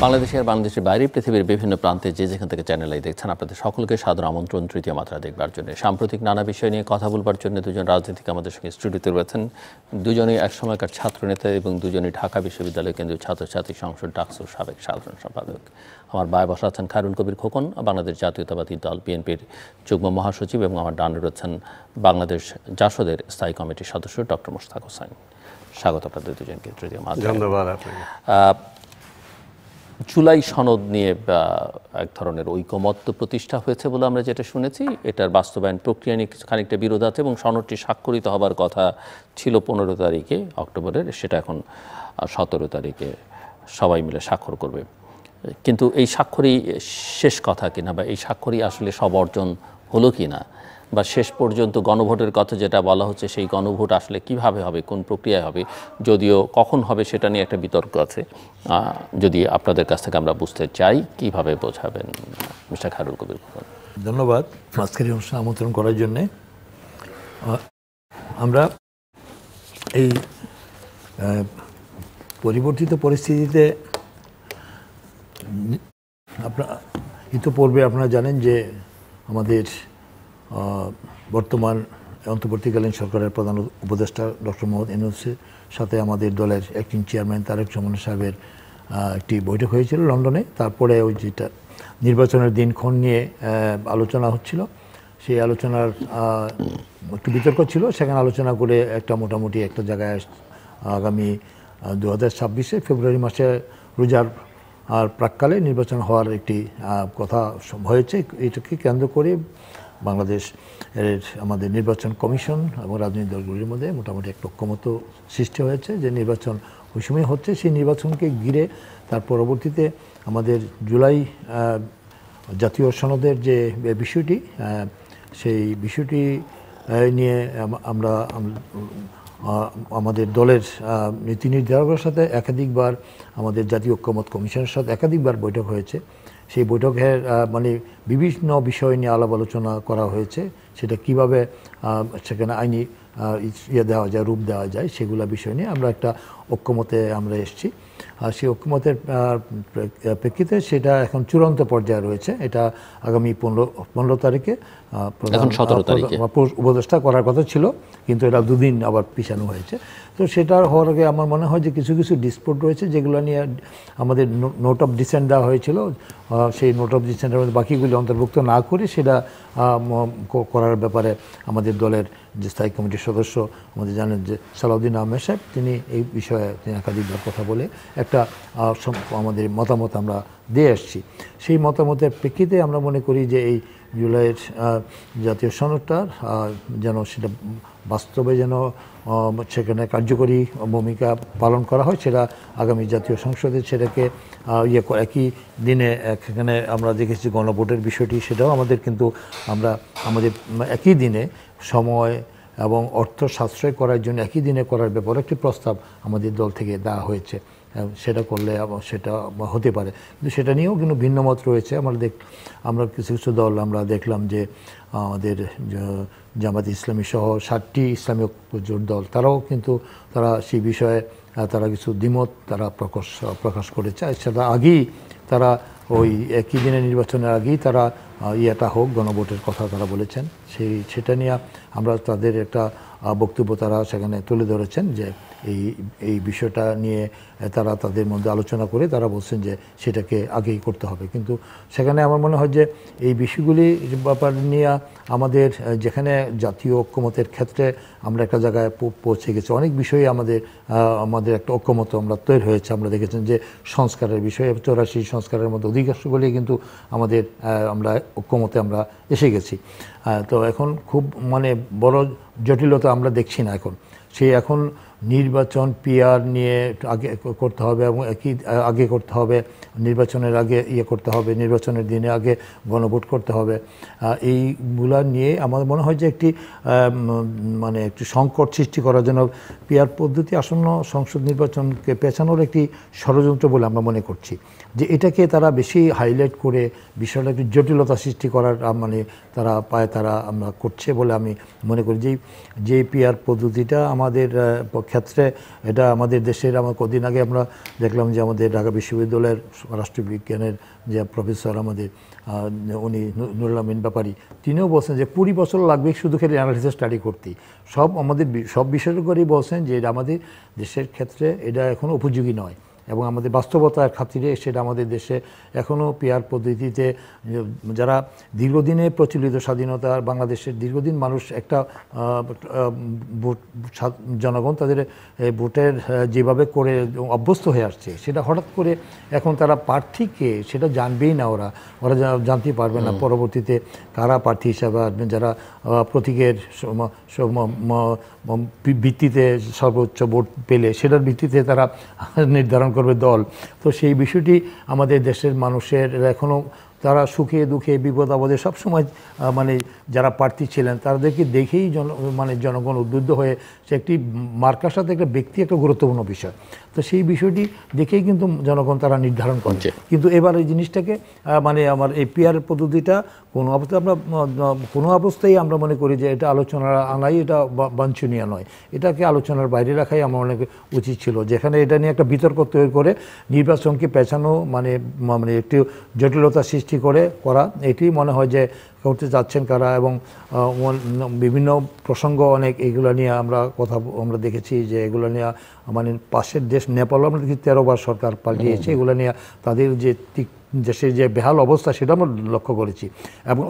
বাংলাদেশের বাইরে পৃথিবীর বিভিন্ন প্রান্তে যে যেখান থেকে চ্যানেল আই দেখছেন আপনাদের সকলকে সাদর আমন্ত্রণ তৃতীয় মাত্রা দেখবার জন্য। সাম্প্রতিক নানা বিষয় নিয়ে কথা বলবার জন্য দুজন রাজনীতিক আমাদের সঙ্গে স্টুডিওতে রয়েছেন। দুজনেই একসময়কার ছাত্রনেতা এবং দুজনেই ঢাকা বিশ্ববিদ্যালয় কেন্দ্রীয় ছাত্রছাত্রী সংসদ ডাকসুর সাবেক সাধারণ সম্পাদক। আমার বায়ে বসা আছেন খায়রুল কবির খোকন, বাংলাদেশ জাতীয়তাবাদী দল বিএনপির যুগ্ম মহাসচিব, এবং আমার ডানে রয়েছেন বাংলাদেশ জাসদের স্থায়ী কমিটির সদস্য ডক্টর মোশতাক হোসেন। স্বাগত আপনাদের দুজনকে তৃতীয় মাত্রা। ধন্যবাদ আপনাকে। জুলাই সনদ নিয়ে এক ধরনের ঐকমত্য প্রতিষ্ঠা হয়েছে বলে আমরা যেটা শুনেছি, এটার বাস্তবায়ন প্রক্রিয়া নিয়ে খানিকটা বিরোধ আছে এবং সনদটি স্বাক্ষরিত হবার কথা ছিল 15 তারিখে অক্টোবরের, সেটা এখন 17 তারিখে সবাই মিলে স্বাক্ষর করবে। কিন্তু এই স্বাক্ষরই শেষ কথা কিনা, বা এই স্বাক্ষরই আসলে সব অর্জন হলো কিনা, বা শেষ পর্যন্ত গণভোটের কথা যেটা বলা হচ্ছে সেই গণভোট আসলে কিভাবে হবে, কোন প্রক্রিয়ায় হবে, যদিও কখন হবে সেটা নিয়ে একটা বিতর্ক আছে। যদি আপনাদের কাছ থেকে আমরা বুঝতে চাই কিভাবে বোঝাবেন মিস্টার খায়রুল কবির। ধন্যবাদ আজকের এই অনুষ্ঠানে আমন্ত্রণ করার জন্যে। আমরা এই পরিবর্তিত পরিস্থিতিতে ইতিপূর্বে আপনারা জানেন যে আমাদের বর্তমান অন্তর্বর্তীকালীন সরকারের প্রধান উপদেষ্টা ডক্টর মোহাম্মদ ইউনূসের সাথে আমাদের দলের অ্যাক্টিং চেয়ারম্যান তারেক রহমান সাহেবের একটি বৈঠক হয়েছিল লন্ডনে। তারপরে ওই যেটা নির্বাচনের দিনক্ষণ নিয়ে আলোচনা হচ্ছিল, সেই আলোচনার একটু বিতর্ক ছিল। সেখানে আলোচনা করে একটা মোটামুটি একটা জায়গায় আগামী 2026 ফেব্রুয়ারি মাসে রোজার আর প্রাককালে নির্বাচন হওয়ার একটি কথা হয়েছে। এটাকে কেন্দ্র করে বাংলাদেশ আমাদের নির্বাচন কমিশন এবং রাজনৈতিক দলগুলির মধ্যে মোটামুটি একটা ঐক্যমত্য সৃষ্টি হয়েছে যে নির্বাচন ওই সময় হচ্ছে। সেই নির্বাচনকে ঘিরে তার পরবর্তীতে আমাদের জুলাই জাতীয় সনদের যে বিষয়টি, সেই বিষয়টি নিয়ে আমরা আমাদের দলের নীতি নির্ধারকের সাথে একাধিকবার, আমাদের জাতীয় ঐক্যমত্য কমিশনের সাথে একাধিকবার বৈঠক হয়েছে। সেই বৈঠকের মানে বিভিন্ন বিষয় নিয়ে আলাপ আলোচনা করা হয়েছে। সেটা কিভাবে সেখানে আইনি দেওয়া যায়, রূপ দেওয়া যায়, সেগুলো বিষয় নিয়ে আমরা একটা ঐক্যমতে আমরা এসেছি। আর সেই ঐক্যমতের প্রেক্ষিতে সেটা এখন চূড়ান্ত পর্যায়ে রয়েছে। এটা আগামী 15 তারিখে উপদেষ্টা করার কথা ছিল, কিন্তু এটা 2 দিন আবার পিছানো হয়েছে। তো সেটা হওয়ার আগে আমার মনে হয় যে কিছু কিছু ডিসপুট রয়েছে যেগুলো নিয়ে আমাদের নোট অফ ডিসেন্ট দেওয়া হয়েছিল। সেই নোট অফ ডিসেন্টের মধ্যে বাকিগুলি অন্তর্ভুক্ত না করে সেটা করার ব্যাপারে আমাদের দলের যে স্থায়ী কমিটির সদস্য আমাদের জানেন যে সালাউদ্দিন আহমেদ সাহেব, তিনি এই বিষয়ে একাধিকবার কথা বলে একটা আমাদের মতামত আমরা দিয়ে আসছি। সেই মতামতের প্রেক্ষিতে আমরা মনে করি যে এই জুলাইয়ের জাতীয় সনদটার যেন সেটা বাস্তবে যেন সেখানে কার্যকরী ভূমিকা পালন করা হয়, সেটা আগামী জাতীয় সংসদে সেটাকে একই দিনে এখানে আমরা দেখেছি গণভোটের বিষয়টি, সেটাও আমাদের কিন্তু আমরা আমাদের একই দিনে সময় এবং অর্থ সাশ্রয় করার জন্য একই দিনে করার ব্যাপারে একটি প্রস্তাব আমাদের দল থেকে দেওয়া হয়েছে। সেটা করলে সেটা হতে পারে, কিন্তু সেটা নিয়েও কিন্তু ভিন্নমত রয়েছে। আমরা কিছু কিছু দল আমরা দেখলাম যে আমাদের জামাত ইসলামী সহ 7টি ইসলামী জোট দল, তারাও কিন্তু তারা সেই বিষয়ে তারা কিছু দ্বিমত তারা প্রকাশ করেছে। সেটা আগেই তারা ওই একই দিনে নির্বাচনের আগেই তারা ইয়েটা হোক, গণভোটের কথা তারা বলেছেন। সেটা নিয়ে আমরা তাদের একটা বক্তব্য তারা সেখানে তুলে ধরেছেন যে এই বিষয়টা নিয়ে তারা তাদের মধ্যে আলোচনা করে তারা বলছেন যে সেটাকে আগেই করতে হবে। কিন্তু সেখানে আমার মনে হয় যে এই বিষয়গুলি ব্যাপার নিয়ে আমাদের যেখানে জাতীয় ঐক্যমতের ক্ষেত্রে আমরা একটা জায়গায় পৌঁছে গেছি, অনেক বিষয়ে আমাদের একটা ঐক্যমত আমরা তৈরি হয়েছে। আমরা দেখেছেন যে সংস্কারের বিষয়ে 84 সংস্কারের মধ্যে অধিকাংশগুলি কিন্তু আমাদের আমরা ঐক্যমতে আমরা এসে গেছি। তো এখন খুব মানে বড় জটিলতা আমরা দেখছি না এখন। এখন নির্বাচন পিআর নিয়ে আগে করতে হবে এবং আগে করতে হবে, নির্বাচনের আগে করতে হবে, নির্বাচনের দিনে আগে গণভোট করতে হবে। এইগুলা নিয়ে আমার মনে হয় যে একটি মানে একটি সংকট সৃষ্টি করার জন্য পিআর পদ্ধতি আসন্ন সংসদ নির্বাচনকে পেছানোর একটি ষড়যন্ত্র বলে আমরা মনে করছি। যে এটাকে তারা বেশি হাইলাইট করে বিষয়টা একটি জটিলতা সৃষ্টি করার মানে তারা আমরা করছে বলে আমি মনে করি। যে পিআর পদ্ধতিটা আমাদের ক্ষেত্রে এটা আমাদের দেশের কদিন আগে আমরা দেখলাম যে আমাদের ঢাকা বিশ্ববিদ্যালয়ের রাষ্ট্রবিজ্ঞানের যে প্রফেসর আমাদের উনি নুরুল আমিন ব্যাপারী, তিনিও বলছেন যে 20 বছর লাগবে শুধু খেলে অ্যানালিসিস স্টাডি করতে। সব বিশেষজ্ঞরাই বলছেন যে এটা আমাদের দেশের ক্ষেত্রে এটা এখনও উপযোগী নয়, এবং আমাদের বাস্তবতার খাতিরে সেটা আমাদের দেশে এখনও পিয়ার পদ্ধতিতে যারা দীর্ঘদিনে প্রচলিত স্বাধীনতা, বাংলাদেশের দীর্ঘদিন মানুষ একটা জনগণ তাদের ভোটের যেভাবে করে অভ্যস্ত হয়ে আসছে, সেটা হঠাৎ করে এখন তারা প্রার্থীকে সেটা জানবেই না, ওরা জানতে পারবে না পরবর্তীতে কারা প্রার্থী হিসাবে আসবেন, যারা প্রতীকের ভিত্তিতে সর্বোচ্চ ভোট পেলে সেটার ভিত্তিতে তারা নির্ধারণ করবে দল। তো সেই বিষয়টি আমাদের দেশের মানুষের এখনও তারা সুখে দুঃখে বিপদ আপদে সবসময় মানে যারা প্রার্থী ছিলেন তাদেরকে দেখেই জনগণ উদ্বুদ্ধ হয়ে সে একটি মার্কার সাথে একটা ব্যক্তি একটা গুরুত্বপূর্ণ বিষয়। তো সেই বিষয়টি দেখেই কিন্তু জনগণ তারা নির্ধারণ করছে। কিন্তু এবার এই জিনিসটাকে আমার এই পিয়ার পদ্ধতিটা কোনো অবস্থায় আমরা মনে করি যে এটা আলোচনা আনাই এটা বাঞ্ছনীয় নয়, এটাকে আলোচনার বাইরে রাখাই আমার অনেক উচিত ছিল। যেখানে এটা নিয়ে একটা বিতর্ক তৈরি করে নির্বাচনকে পেছানো মানে একটু জটিলতা সৃষ্টি করা এটি মনে হয় যে করতে যাচ্ছেন কারা। এবং বিভিন্ন প্রসঙ্গ অনেক এগুলো নিয়ে আমরা দেখেছি যে এগুলো নিয়ে পাশের দেশ নেপালও আমরা দেখি 13 বার সরকার পাল্টিয়েছে, এগুলো নিয়ে তাদের যে দেশের যে বেহাল অবস্থা সেটা আমরা লক্ষ্য করেছি। এবং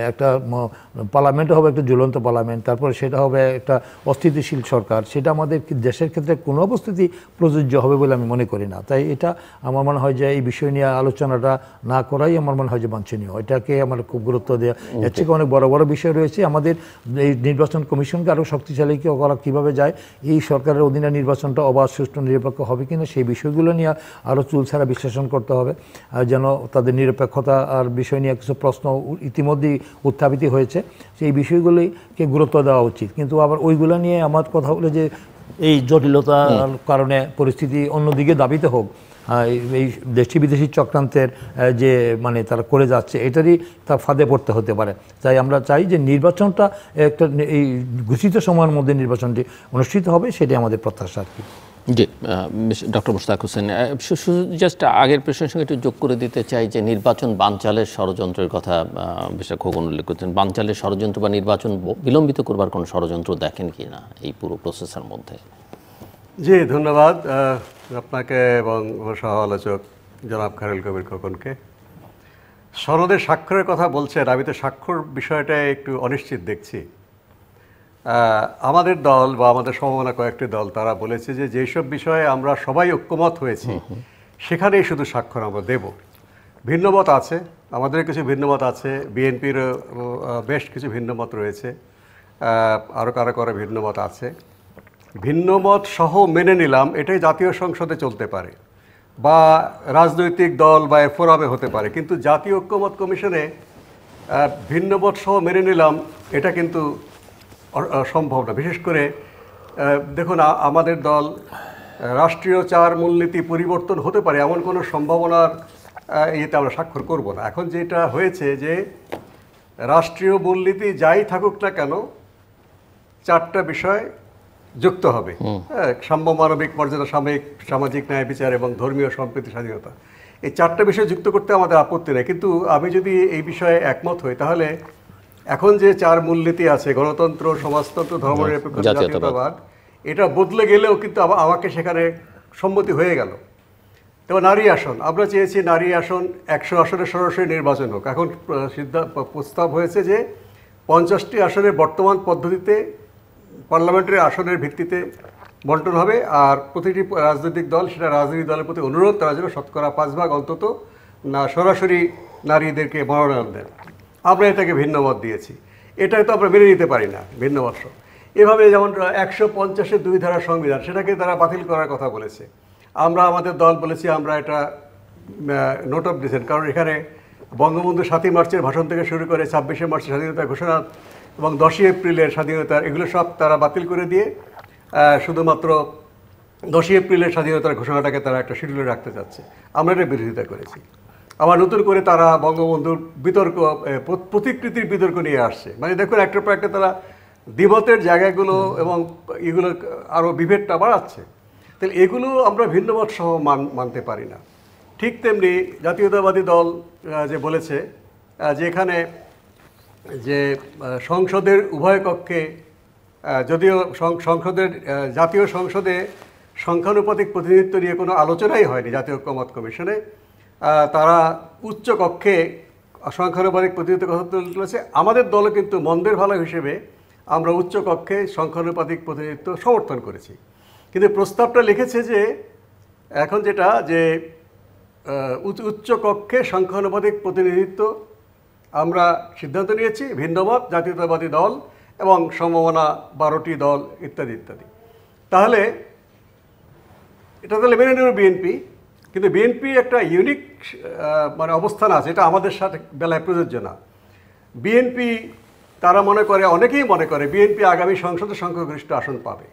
একটা পার্লামেন্ট হবে একটা ঝুলন্ত পার্লামেন্ট, তারপরে সেটা হবে একটা অস্থিতিশীল সরকার, সেটা আমাদের দেশের ক্ষেত্রে কোনো অবস্থাতেই প্রযোজ্য হবে বলে আমি মনে করি না। তাই এটা আমার মনে হয় যে এই বিষয় নিয়ে আলোচনাটা না করাই আমার মনে হয় যে বাঞ্ছনীয়, এটাকে আমার খুব গুরুত্ব দেওয়া। এর থেকে অনেক বড় বড় বিষয় রয়েছে, আমাদের এই নির্বাচন কমিশনকে আরও শক্তিশালী করা কীভাবে যায়, এই সরকারের অধীনে নির্বাচনটা অবাধ সুষ্ঠু নিরপেক্ষ হবে কিনা সেই বিষয়গুলো নিয়ে আরও চুলছাড়া বিশ্লেষণ করতে হবে, যেন তাদের নিরপেক্ষতা আর বিষয় নিয়ে কিছু প্রশ্ন ইতিমধ্যেই উত্থাপিত হয়েছে, সেই বিষয়গুলিকে গুরুত্ব দেওয়া উচিত। কিন্তু আবার ওইগুলো নিয়ে আমার কথা হলো যে এই জটিলতার কারণে পরিস্থিতি অন্যদিকে দাবিতে হোক, এই দেশি বিদেশি চক্রান্তের যে তারা করে যাচ্ছে এটারই তার ফাঁদে পড়তে হতে পারে। তাই আমরা চাই যে নির্বাচনটা একটা এই ঘোষিত সময়ের মধ্যে নির্বাচনটি অনুষ্ঠিত হবে, সেটাই আমাদের প্রত্যাশা আর কি। জি, ডক্টর মোশতাক হোসেন, জাস্ট আগের প্রশ্নের সঙ্গে একটু যোগ করে দিতে চাই যে নির্বাচন বানচালের ষড়যন্ত্রের কথা মিস্টার খোকন উল্লেখ করছেন। বানচালের ষড়যন্ত্র বা নির্বাচন বিলম্বিত করবার কোনো ষড়যন্ত্র দেখেন কি না এই পুরো প্রসেসের মধ্যে? জি, ধন্যবাদ আপনাকে এবং সহ আলোচক জনাব খায়রুল কবির খোকনকে। সনদে স্বাক্ষরের কথা বলছেন, আমি তো স্বাক্ষর বিষয়টা একটু অনিশ্চিত দেখছি। আমাদের দল বা আমাদের সমমনা কয়েকটি দল তারা বলেছে যে যেসব বিষয়ে আমরা সবাই ঐক্যমত হয়েছি সেখানেই শুধু স্বাক্ষর আমরা দেব। ভিন্নমত আছে, আমাদের কিছু ভিন্নমত আছে, বিএনপির বেশ কিছু ভিন্নমত রয়েছে, আরও কারো ভিন্নমত আছে। ভিন্নমত সহ মেনে নিলাম এটাই জাতীয় সংসদে চলতে পারে বা রাজনৈতিক দল বা ফোরামে হতে পারে, কিন্তু জাতীয় ঐক্যমত কমিশনে ভিন্নমত সহ মেনে নিলাম এটা কিন্তু সম্ভব না। বিশেষ করে দেখুন, আমাদের দল রাষ্ট্রীয় 4 মূলনীতি পরিবর্তন হতে পারে এমন কোনো সম্ভাবনার ইয়েতে আমরা স্বাক্ষর করব না। এখন যেটা হয়েছে যে রাষ্ট্রীয় মূলনীতি যাই থাকুক না কেন 4টা বিষয় যুক্ত হবে, সাম্য, মানবিক মর্যাদা, সামাজিক ন্যায় বিচার এবং ধর্মীয় সম্প্রীতি স্বাধীনতা। এই 4টা বিষয় যুক্ত করতে আমাদের আপত্তি নেই, কিন্তু আমি যদি এই বিষয়ে একমত হই তাহলে এখন যে 4 মূলনীতি আছে, গণতন্ত্র, সমাজতন্ত্র, ধর্মনিরপেক্ষ, জাতীয়তাবাদ, এটা বদলে গেলেও কিন্তু আমাকে সেখানে সম্মতি হয়ে গেল। তবে নারী আসন, আমরা চেয়েছি নারী আসন 100 আসনে সরাসরি নির্বাচন হোক। এখন প্রস্তাব হয়েছে যে 50টি আসনের বর্তমান পদ্ধতিতে পার্লামেন্টের আসনের ভিত্তিতে বন্টন হবে, আর প্রতিটি রাজনৈতিক দল সেটা রাজনৈতিক দলের প্রতি অনুরোধ তারা যেন 5% অন্তত না সরাসরি নারীদেরকে মনোনয়ন দেন। আমরা এটাকে ভিন্নমত দিয়েছি, এটাই তো আমরা মেনে নিতে পারি না ভিন্নমত। এভাবে যেমন 150-এর 2 ধারা সংবিধান, সেটাকে তারা বাতিল করার কথা বলেছে। আমরা আমাদের দল বলেছি আমরা এটা নোট অফ ডিসেন্ট, কারণ এখানে বঙ্গবন্ধু 7ই মার্চের ভাষণ থেকে শুরু করে 26শে মার্চের স্বাধীনতা ঘোষণা এবং 10ই এপ্রিলের স্বাধীনতার এগুলো সব তারা বাতিল করে দিয়ে শুধুমাত্র 10ই এপ্রিলের স্বাধীনতার ঘোষণাটাকে তারা একটা শিডিউলে রাখতে চাচ্ছে। আমরা এটা বিরোধিতা করেছি। আবার নতুন করে তারা বঙ্গবন্ধুর বিতর্ক, প্রতিকৃতির বিতর্ক নিয়ে আসছে। দেখুন, একটার পর একটা তারা দ্বিমতের জায়গাগুলো এবং এগুলো আরও বিভেদটা বাড়াচ্ছে। তাহলে এগুলো আমরা ভিন্নমত সহ মানতে পারি না। ঠিক তেমনি জাতীয়তাবাদী দল যে বলেছে যে এখানে যে সংসদের উভয় কক্ষে, যদিও সংসদের জাতীয় সংসদে সংখ্যানুপাতিক প্রতিনিধিত্ব নিয়ে কোনো আলোচনাই হয়নি জাতীয় ঐক্যমত্য কমিশনে, তারা উচ্চ কক্ষে সংখ্যানুপাতিক প্রতিনিধিত্ব কথা তুলেছে। আমাদের দলও কিন্তু মন্দের ভালো হিসেবে আমরা উচ্চ কক্ষে সংখ্যানুপাতিক প্রতিনিধিত্ব সমর্থন করেছি, কিন্তু প্রস্তাবটা লিখেছে যে এখন যেটা যে উচ্চ কক্ষে সংখ্যানুপাতিক প্রতিনিধিত্ব আমরা সিদ্ধান্ত নিয়েছি, ভিন্নমত জাতীয়তাবাদী দল এবং সম্ভাবনা 12টি দল ইত্যাদি ইত্যাদি। তাহলে এটা তাহলে মেনে নেব বিএনপি, কিন্তু বিএনপি একটা ইউনিক মানে অবস্থান আছে, এটা আমাদের সাথে বেলায় প্রযোজ্য না। বিএনপি তারা মনে করে, অনেকেই মনে করে বিএনপি আগামী সংসদে সংখ্যাগরিষ্ঠ আসন পাবে,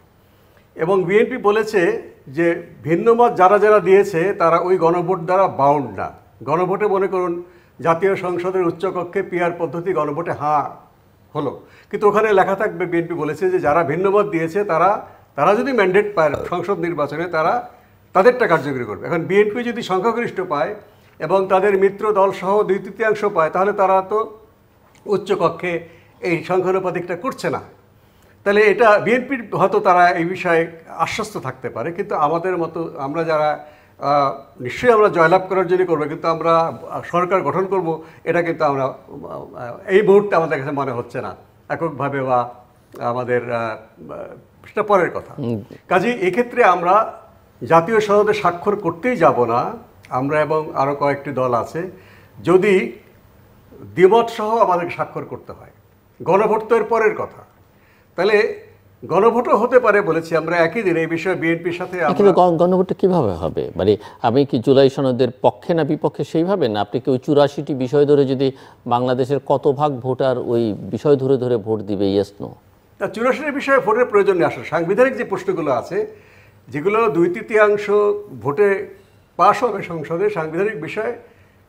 এবং বিএনপি বলেছে যে ভিন্নমত যারা যারা দিয়েছে তারা ওই গণভোট দ্বারা বাউন্ড না। গণভোটে মনে করুন জাতীয় সংসদের উচ্চকক্ষে পিআর পদ্ধতি গণভোটে হ্যাঁ হলো, কিন্তু ওখানে লেখা থাকবে, বিএনপি বলেছে যে যারা ভিন্নমত দিয়েছে তারা যদি ম্যান্ডেট পায় সংসদ নির্বাচনে তারা তাদেরটা কার্যকরী করবে। এখন বিএনপি যদি সংখ্যাগরিষ্ঠ পায় এবং তাদের মিত্র দল সহ 2/3 পায়, তাহলে তারা তো উচ্চকক্ষে এই সংখ্যানুপাতিকটা করছে না। তাহলে এটা বিএনপির হয়তো তারা এই বিষয়ে আশ্বস্ত থাকতে পারে, কিন্তু আমাদের মতো আমরা যারা নিশ্চয়ই আমরা জয়লাভ করার জন্য করবো, কিন্তু আমরা সরকার গঠন করব এটা কিন্তু আমরা এই মুহূর্তে আমাদের কাছে মনে হচ্ছে না এককভাবে, বা আমাদের সেটা পরের কথা। কাজেই এক্ষেত্রে আমরা জাতীয় সংসদে স্বাক্ষর করতেই যাব না আমরা, এবং আরও কয়েকটি দল আছে, যদি দ্বিমত সহ আমাদেরকে স্বাক্ষর করতে হয়। গণভোট তো এর পরের কথা, তাহলে গণভোটও হতে পারে বলেছি আমরা একই দিন এই বিষয়ে বিএনপির সাথে। কিন্তু গণভোটটা কিভাবে হবে? মানে আমি কি জুলাই সনদের পক্ষে না বিপক্ষে সেইভাবে না? আপনি কি ওই 84টি বিষয় ধরে যদি বাংলাদেশের কত ভাগ ভোটার ওই বিষয় ধরে ধরে ভোট দিবে, ইয়েস নো? তা 84 বিষয়ে ভোটের প্রয়োজন নেই। আসলে সাংবিধানিক যে প্রশ্নগুলো আছে, যেগুলো 2/3 ভোটে পাশ হবে সংসদে সাংবিধানিক বিষয়,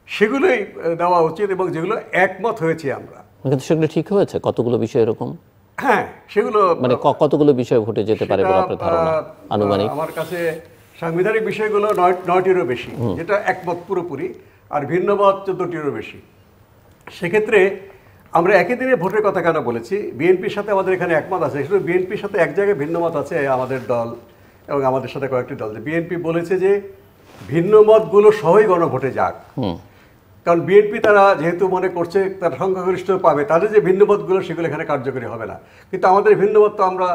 সেগুলোই দেওয়া উচিত, এবং যেগুলো একমত হয়েছি আমরা। কিন্তু সেগুলো ঠিক হয়েছে? কতগুলো বিষয় এরকম? হ্যাঁ, সেগুলো মানে কতগুলো বিষয় ভোটে যেতে পারে বলে আপনার ধারণা আনুমানিক? আমার কাছে সাংবিধানিক বিষয়গুলো 9টিরও বেশি, যেটা একমত পুরোপুরি, আর ভিন্নমত 14টিরও বেশি। সেক্ষেত্রে আমরা একই দিনে ভোটের কথা কেন বলেছি? বিএনপির সাথে আমাদের এখানে একমত আছে, শুধু বিএনপির সাথে এক জায়গায় ভিন্নমত আছে আমাদের দল এবং আমাদের সাথে কয়েকটি দল। বিএনপি বলেছে যে ভিন্নমতগুলো সহই গণভোটে যাক, কারণ বিএনপি তারা যেহেতু মনে করছে তারা সংখ্যাগরিষ্ঠ পাবে, তাদের যে ভিন্নমতগুলো সেগুলো এখানে কার্যকরী হবে না। কিন্তু আমাদের ভিন্নমত তো আমরা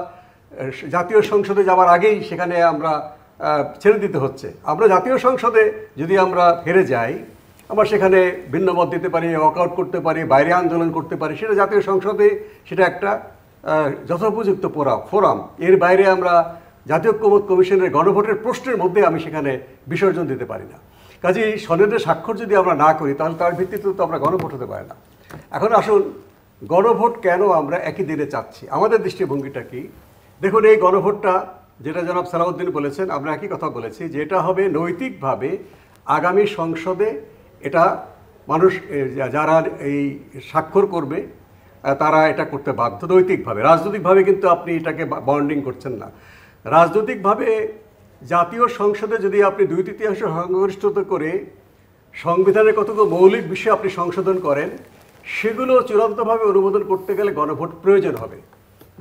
জাতীয় সংসদে যাওয়ার আগেই সেখানে আমরা ছেড়ে দিতে হচ্ছে। আমরা জাতীয় সংসদে যদি আমরা হেরে যাই, আমরা সেখানে ভিন্নমত দিতে পারি, ওয়াকআউট করতে পারি, বাইরে আন্দোলন করতে পারি, সেটা জাতীয় সংসদে সেটা একটা যথোপযুক্ত ফোরাম। এর বাইরে আমরা জাতীয় ঐক্যমত্য কমিশনের গণভোটের প্রশ্নের মধ্যে আমি সেখানে বিসর্জন দিতে পারি না। কাজেই সনদের স্বাক্ষর যদি আমরা না করি, তাহলে তার ভিত্তিতে তো আমরা গণভোট হতে পারি না। এখন আসুন, গণভোট কেন আমরা একই দিনে চাচ্ছি? আমাদের দৃষ্টিভঙ্গিটা কি? দেখুন, এই গণভোটটা যেটা জনাব সালাউদ্দিন বলেছেন, আমরা একই কথা বলেছি যে এটা হবে নৈতিকভাবে আগামী সংসদে, এটা মানুষ যারা এই স্বাক্ষর করবে তারা এটা করতে বাধ্য নৈতিকভাবে। রাজনৈতিকভাবে কিন্তু আপনি এটাকে বন্ডিং করছেন না। রাজনৈতিকভাবে জাতীয় সংসদে যদি আপনি 2/3 সংখ্যাগরিষ্ঠতা করে সংবিধানের কতগুলো মৌলিক বিষয় আপনি সংশোধন করেন, সেগুলো চূড়ান্তভাবে অনুমোদন করতে গেলে গণভোট প্রয়োজন হবে।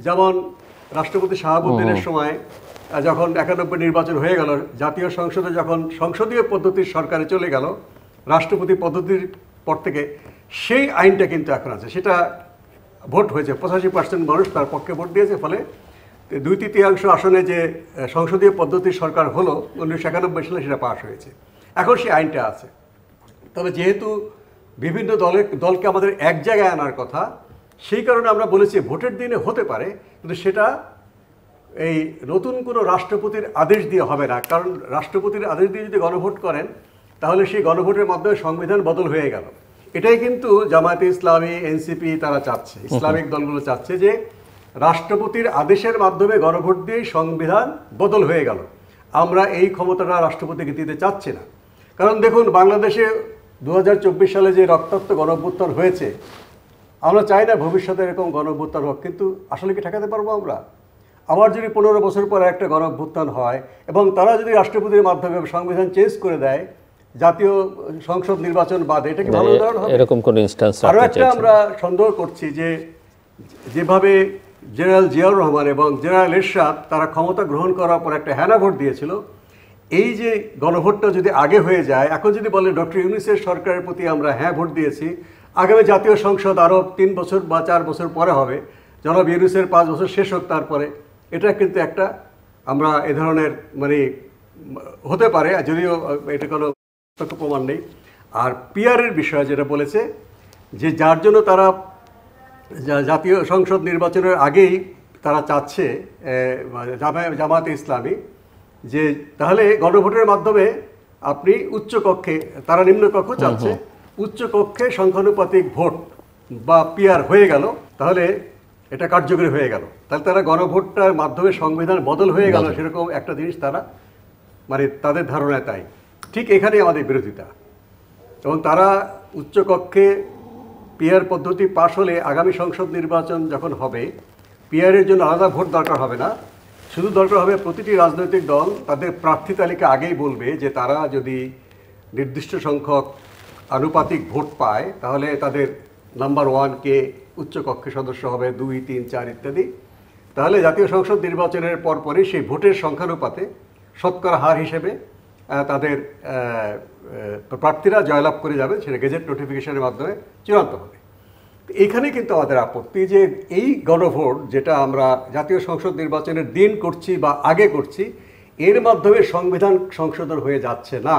যেমন রাষ্ট্রপতি শাহাবুদ্দিনের সময় যখন 91 নির্বাচন হয়ে গেল, জাতীয় সংসদে যখন সংসদীয় পদ্ধতির সরকারে চলে গেল, রাষ্ট্রপতি পদ্ধতির পর থেকে সেই আইনটা কিন্তু এখন আছে, সেটা ভোট হয়েছে, 85% মানুষ তার পক্ষে ভোট দিয়েছে, ফলে 2/3 আসনে যে সংসদীয় পদ্ধতির সরকার হলো 1991 সালে, সেটা পাশ হয়েছে। এখন সেই আইনটা আছে। তবে যেহেতু বিভিন্ন দলকে আমাদের এক জায়গায় আনার কথা, সেই কারণে আমরা বলেছি ভোটের দিনে হতে পারে, কিন্তু সেটা এই নতুন কোনো রাষ্ট্রপতির আদেশ দিয়ে হবে না। কারণ রাষ্ট্রপতির আদেশ দিয়ে যদি গণভোট করেন, তাহলে সেই গণভোটের মাধ্যমে সংবিধান বদল হয়ে গেল। এটাই কিন্তু জামায়াতে ইসলামী, এনসিপি তারা চাচ্ছে, ইসলামিক দলগুলো চাচ্ছে যে রাষ্ট্রপতির আদেশের মাধ্যমে গণভোট দিয়ে সংবিধান বদল হয়ে গেল। আমরা এই ক্ষমতাটা রাষ্ট্রপতিকে দিতে চাচ্ছি না। কারণ দেখুন, বাংলাদেশে 2024 সালে যে রক্তাক্ত গণঅভ্যুত্থান হয়েছে, আমরা চাই না ভবিষ্যতে এরকম গণঅভ্যুত্থান হোক, কিন্তু আসলে কি ঠেকাতে পারবো আমরা? আবার যদি 15 বছর পরে একটা গণঅভ্যুত্থান হয় এবং তারা যদি রাষ্ট্রপতির মাধ্যমে সংবিধান চেঞ্জ করে দেয়, জাতীয় সংসদ নির্বাচন বাদে, এটা কি ভালো উদাহরণ হবে? এরকম কোন ইনস্ট্যান্স আরও একটা আমরা সন্দেহ করছি যে যেভাবে জেনারেল জিয়াউর রহমান এবং জেনারেল এরশাদ তারা ক্ষমতা গ্রহণ করার পর একটা হ্যানা ভোট দিয়েছিল, এই যে গণভোটটা যদি আগে হয়ে যায়, এখন যদি বলে ডক্টর ইউনূসের সরকারের প্রতি আমরা হ্যাঁ ভোট দিয়েছি, আগামী জাতীয় সংসদ আরও 3 বছর বা 4 বছর পরে হবে, জনাব ইউনূসের 5 বছর শেষ হোক তারপরে, এটা কিন্তু একটা আমরা এ ধরনের মানে হতে পারে, যদিও এটা কোনো প্রমাণ নেই। আর পিআরের বিষয়ে যেটা বলেছে যে যার জন্য তারা জাতীয় সংসদ নির্বাচনের আগেই তারা চাচ্ছে জামায়াতে ইসলামী, যে তাহলে গণভোটের মাধ্যমে আপনি উচ্চকক্ষে, তারা নিম্নকক্ষ চাচ্ছে, উচ্চকক্ষে সংখ্যানুপাতিক ভোট বা পিআর হয়ে গেল, তাহলে এটা কার্যকরী হয়ে গেল, তাহলে তারা গণভোটটার মাধ্যমে সংবিধান বদল হয়ে গেল, সেরকম একটা জিনিস তারা মানে তাদের ধারণায় তাই। ঠিক এখানেই আমাদের বিরোধিতা। এবং তারা উচ্চকক্ষে পিআর পদ্ধতি পাশ হলে আগামী সংসদ নির্বাচন যখন হবে, পিআরের জন্য আলাদা ভোট দরকার হবে না, শুধু দরকার হবে প্রতিটি রাজনৈতিক দল তাদের প্রার্থী তালিকা আগেই বলবে যে তারা যদি নির্দিষ্ট সংখ্যক আনুপাতিক ভোট পায় তাহলে তাদের নাম্বার 1 কে উচ্চকক্ষে সদস্য হবে, 2, 3, 4 ইত্যাদি। তাহলে জাতীয় সংসদ নির্বাচনের পরপরই সেই ভোটের সংখ্যানুপাতে শতকরা হার হিসেবে তাদের প্রার্থীরা জয়লাভ করে যাবে, সেটা গেজেট নোটিফিকেশনের মাধ্যমে চূড়ান্ত হবে। এখানে কিন্তু আমাদের আপত্তি যে এই গণভোট যেটা আমরা জাতীয় সংসদ নির্বাচনের দিন করছি বা আগে করছি, এর মাধ্যমে সংবিধান সংশোধন হয়ে যাচ্ছে না,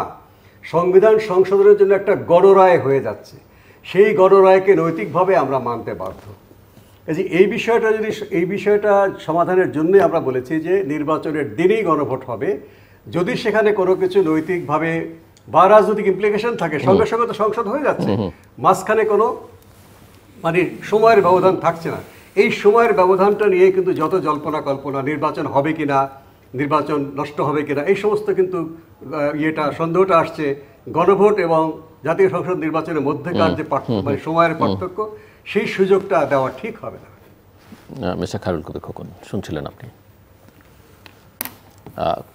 সংবিধান সংশোধনের জন্য একটা গণরায় হয়ে যাচ্ছে। সেই গণরায়কে নৈতিকভাবে আমরা মানতে বাধ্য। এই বিষয়টা সমাধানের জন্যই আমরা বলেছি যে নির্বাচনের দিনেই গণভোট হবে। যদি সেখানে কোনো কিছু নৈতিকভাবে বা রাজনৈতিক ইমপ্লিকেশন থাকে, সঙ্গে সঙ্গে তো সংসদ হয়ে যাচ্ছে, মাঝখানে কোনো মানে সময়ের ব্যবধান থাকছে না। এই সময়ের ব্যবধানটা নিয়ে কিন্তু যত জল্পনা কল্পনা, নির্বাচন হবে কিনা, নির্বাচন নষ্ট হবে কিনা, এই সমস্ত কিন্তু সন্দেহটা আসছে গণভোট এবং জাতীয় সংসদ নির্বাচনের মধ্যেকার যে মানে সময়ের পার্থক্য, সেই সুযোগটা দেওয়া ঠিক হবে না। মিস্টার খায়রুল কবির খোকন, শুনছিলেন আপনি,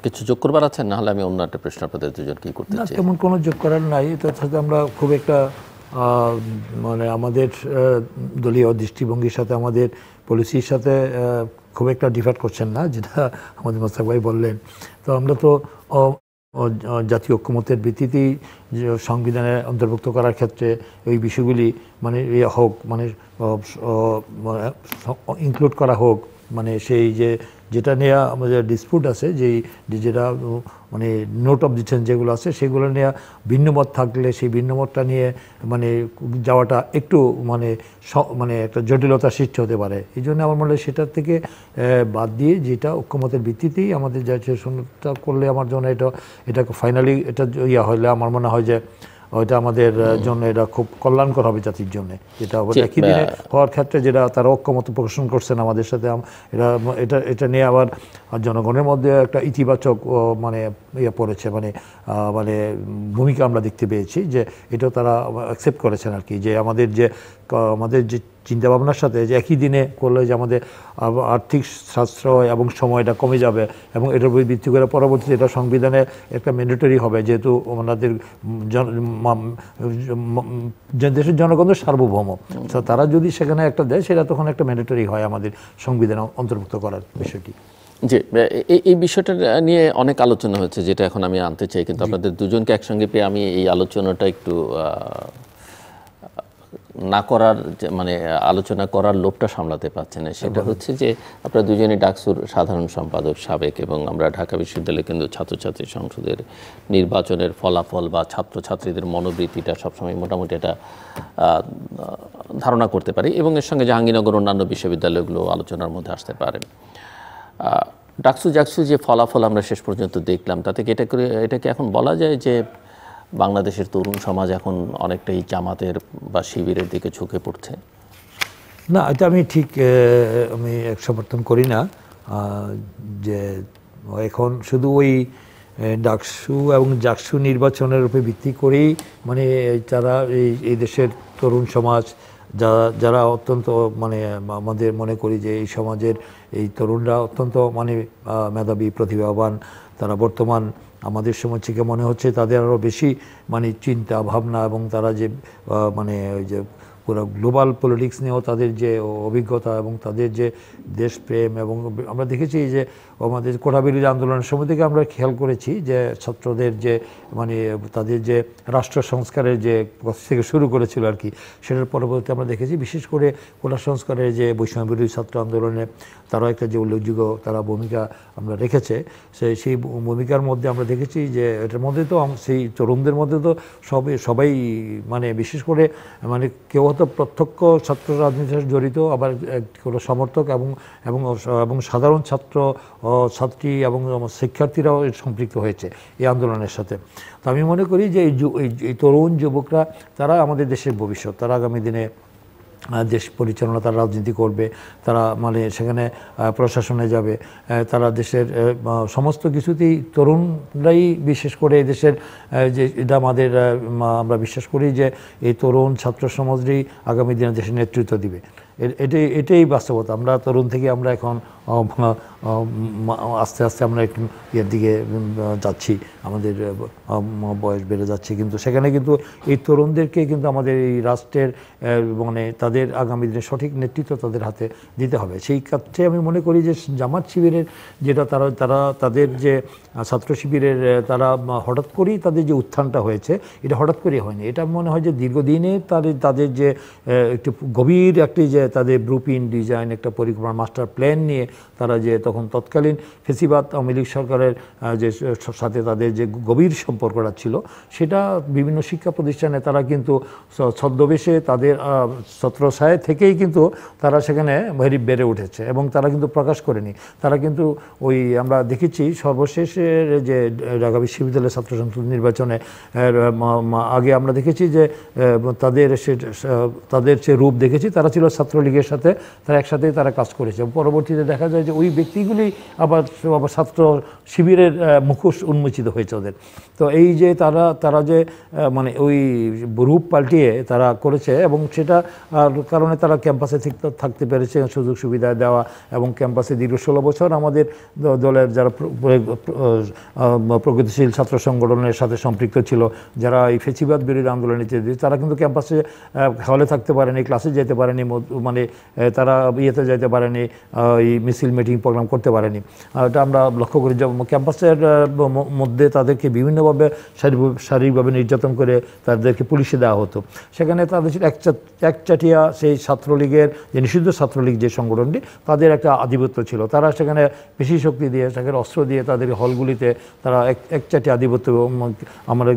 কিছু যোগ করবার আছেন? না হলে আমি অন্য একটা প্রশ্ন আপনাদের দুজন কি করতে চাই। তেমন কোনো যোগ করার নাই, তার সাথে আমরা খুব একটা মানে আমাদের দলীয় দৃষ্টিভঙ্গির সাথে আমাদের পলিসির সাথে খুব একটা ডিফার করছেন না, যেটা আমাদের মোস্তাক ভাই বললেন। তো আমরা তো জাতীয় ঐক্যমত্যের ভিত্তিতেই সংবিধানে অন্তর্ভুক্ত করার ক্ষেত্রে ওই বিষয়গুলি মানে হোক, মানে ইনক্লুড করা হোক, মানে সেই যেটা নিয়ে আমাদের ডিসপিউট আছে, যেটা মানে নোট অফ ডিসেন্ট যেগুলো আছে, সেগুলো নিয়ে ভিন্নমত থাকলে সেই ভিন্নমতটা নিয়ে মানে যাওয়াটা একটু মানে একটা জটিলতা সৃষ্টি হতে পারে। এই জন্য আমার মনে হয় সেটার থেকে বাদ দিয়ে যেটা ঐক্যমতের ভিত্তিতেই আমাদের জাতীয় সংসদটা করলে আমার জন্য এটা ফাইনালি এটা হলে আমার মনে হয় যে ওইটা আমাদের জন্য এটা খুব কল্যাণকর হবে জাতির জন্য। যেটা একই দিনে হওয়ার ক্ষেত্রে যেটা তারা ঐক্যমত প্রকাশন করছেন আমাদের সাথে, এটা নিয়ে আবার জনগণের মধ্যে একটা ইতিবাচক মানে পড়েছে, মানে ভূমিকা আমরা দেখতে পেয়েছি, যে এটাও তারা অ্যাকসেপ্ট করেছেন আর কি, যে আমাদের যে চিন্তাভাবনার সাথে যে একই দিনে করলে যে আমাদের আর্থিক সাশ্রয় এবং সময়টা কমে যাবে, এবং এটার উপর ভিত্তি করে পরবর্তীতে এটা সংবিধানে একটা ম্যান্ডেটরি হবে, যেহেতু আমাদের দেশের জনগণের সার্বভৌম, তারা যদি সেখানে একটা দেয়, সেটা তখন একটা ম্যান্ডেটরি হয় আমাদের সংবিধানে অন্তর্ভুক্ত করার বিষয়টি। যে এই বিষয়টা নিয়ে অনেক আলোচনা হচ্ছে, যেটা এখন আমি আনতে চাই, কিন্তু আপনাদের দুজনকে একসঙ্গে পেয়ে আমি এই আলোচনাটা একটু না করার মানে আলোচনা করার লোভটা সামলাতে পারছে না। সেটা হচ্ছে যে আপনারা দুজনেই ডাকসুর সাধারণ সম্পাদক সাবেক, এবং আমরা ঢাকা বিশ্ববিদ্যালয়ে কিন্তু ছাত্রছাত্রী সংসদের নির্বাচনের ফলাফল বা ছাত্রছাত্রীদের মনোবৃত্তিটা সবসময় মোটামুটি একটা ধারণা করতে পারি, এবং এর সঙ্গে জাহাঙ্গীরনগর অন্যান্য বিশ্ববিদ্যালয়গুলো আলোচনার মধ্যে আসতে পারে। ডাকসু যে ফলাফল আমরা শেষ পর্যন্ত দেখলাম, তাতে কি এটাকে এখন বলা যায় যে বাংলাদেশের তরুণ সমাজ এখন অনেকটাই জামাতের বা শিবিরের দিকে ঝুঁকে পড়ছে? না, এটা আমি সমর্থন করি না, যে এখন শুধু ওই ডাকসু এবং জাকসু নির্বাচনের উপরে ভিত্তি করেই মানে তারা এই দেশের তরুণ সমাজ যারা অত্যন্ত মানে আমাদের মনে করি যে এই সমাজের এই তরুণরা অত্যন্ত মানে মেধাবী, প্রতিভাবান, তারা বর্তমান আমাদের সমাজ থেকে মনে হচ্ছে তাদের আরও বেশি মানে চিন্তা ভাবনা, এবং তারা যে মানে ওই যে পুরো গ্লোবাল পলিটিক্স নিয়েও তাদের যে অভিজ্ঞতা এবং তাদের যে দেশপ্রেম, এবং আমরা দেখেছি যে আমাদের কোটাবিরোধী আন্দোলনের সময় থেকে আমরা খেয়াল করেছি যে ছাত্রদের যে মানে তাদের যে রাষ্ট্র সংস্কারের যে থেকে শুরু করেছিল আর কি, সেটার পরবর্তীতে আমরা দেখেছি বিশেষ করে কোটা সংস্কারের যে বৈষম্য বিরোধী ছাত্র আন্দোলনে তারা একটা যে উল্লেখযোগ্য তারা ভূমিকা আমরা রেখেছে, সেই ভূমিকার মধ্যে আমরা দেখেছি যে এটার মধ্যে তো সেই তরুণদের মধ্যে তো সবাই মানে বিশেষ করে মানে কেউ হয়তো প্রত্যক্ষ ছাত্র রাজনীতির সাথে জড়িত, আবার কোনো সমর্থক এবং সাধারণ ছাত্রী এবং শিক্ষার্থীরাও সম্পৃক্ত হয়েছে এই আন্দোলনের সাথে। তো আমি মনে করি যে এই তরুণ যুবকরা তারা আমাদের দেশের ভবিষ্যৎ, তারা আগামী দিনে দেশ পরিচালনা, তারা রাজনীতি করবে, তারা মানে সেখানে প্রশাসনে যাবে, তারা দেশের সমস্ত কিছুতেই তরুণরাই বিশেষ করে এই দেশের যে এটা আমাদের আমরা বিশ্বাস করি যে এই তরুণ ছাত্র সমাজই আগামী দিনে দেশের নেতৃত্ব দিবে। এটাই বাস্তবতা। আমরা তরুণ থেকে আমরা এখন আস্তে আস্তে আমরা একটু ইয়ের দিকে যাচ্ছি, আমাদের বয়স বেড়ে যাচ্ছে, কিন্তু সেখানে কিন্তু এই তরুণদেরকে কিন্তু আমাদের এই রাষ্ট্রের মানে তাদের আগামী দিনে সঠিক নেতৃত্ব তাদের হাতে দিতে হবে। সেই ক্ষেত্রে আমি মনে করি যে জামাত শিবিরের যেটা তারা তাদের যে ছাত্র শিবিরের তারা হঠাৎ করেই তাদের যে উত্থানটা হয়েছে, এটা হঠাৎ করেই হয়নি। এটা মনে হয় যে দীর্ঘদিনে তাদের যে একটু গভীর একটি যে তাদের ব্লুপ্রিন্ট ডিজাইন, একটা পরিকল্পনা মাস্টার প্ল্যান নিয়ে তারা যে তখন তৎকালীন ফেসিবাদ আওয়ামী লীগ সরকারের যে সাথে তাদের যে গভীর সম্পর্কটা ছিল, সেটা বিভিন্ন শিক্ষা প্রতিষ্ঠানে তারা কিন্তু ছদ্মবেশে তাদের ছত্রছায়া থেকেই কিন্তু তারা সেখানে বেড়ে উঠেছে, এবং তারা কিন্তু প্রকাশ করেনি। তারা কিন্তু ওই আমরা দেখেছি সর্বশেষের যে ঢাকা বিশ্ববিদ্যালয়ের ছাত্র সংসদ নির্বাচনে আগে আমরা দেখেছি যে তাদের সে রূপ দেখেছি, তারা ছিল ছাত্রলীগের সাথে, তারা একসাথেই তারা কাজ করেছে। পরবর্তীতে দেখা যায় যে ওই ব্যক্তিগুলি আবার ছাত্র শিবিরের মুখোশ উন্মোচিত হয়েছে ওদের। তো এই যে তারা যে মানে ওই রূপ পাল্টিয়ে তারা করেছে, এবং সেটা কারণে তারা ক্যাম্পাসে থাকতে পেরেছে, সুযোগ সুবিধা দেওয়া, এবং ক্যাম্পাসে দীর্ঘ 16 বছর আমাদের দলের যারা প্রগতিশীল ছাত্র সংগঠনের সাথে সম্পৃক্ত ছিল, যারা এই ফেসিবাদ বিরোধী আন্দোলনে তারা কিন্তু ক্যাম্পাসে হলে থাকতে পারেনি, ক্লাসে যেতে পারেনি, মানে তারা ইয়েতে যেতে পারেনি, এই মিছিল মিটিং প্রোগ্রাম করতে পারেনি। এটা আমরা লক্ষ্য করি যে ক্যাম্পাসের মধ্যে তাদেরকে বিভিন্নভাবে শারীরিকভাবে নির্যাতন করে তাদেরকে পুলিশে দেওয়া হতো। সেখানে তাদের একচাটিয়া সেই ছাত্রলীগের যে নিষিদ্ধ ছাত্রলীগ যে সংগঠনটি, তাদের একটা আধিপত্য ছিল। তারা সেখানে বেশি শক্তি দিয়ে, সেখানে অস্ত্র দিয়ে তাদের হলগুলিতে তারা একচাটিয়া আধিপত্য, আমরা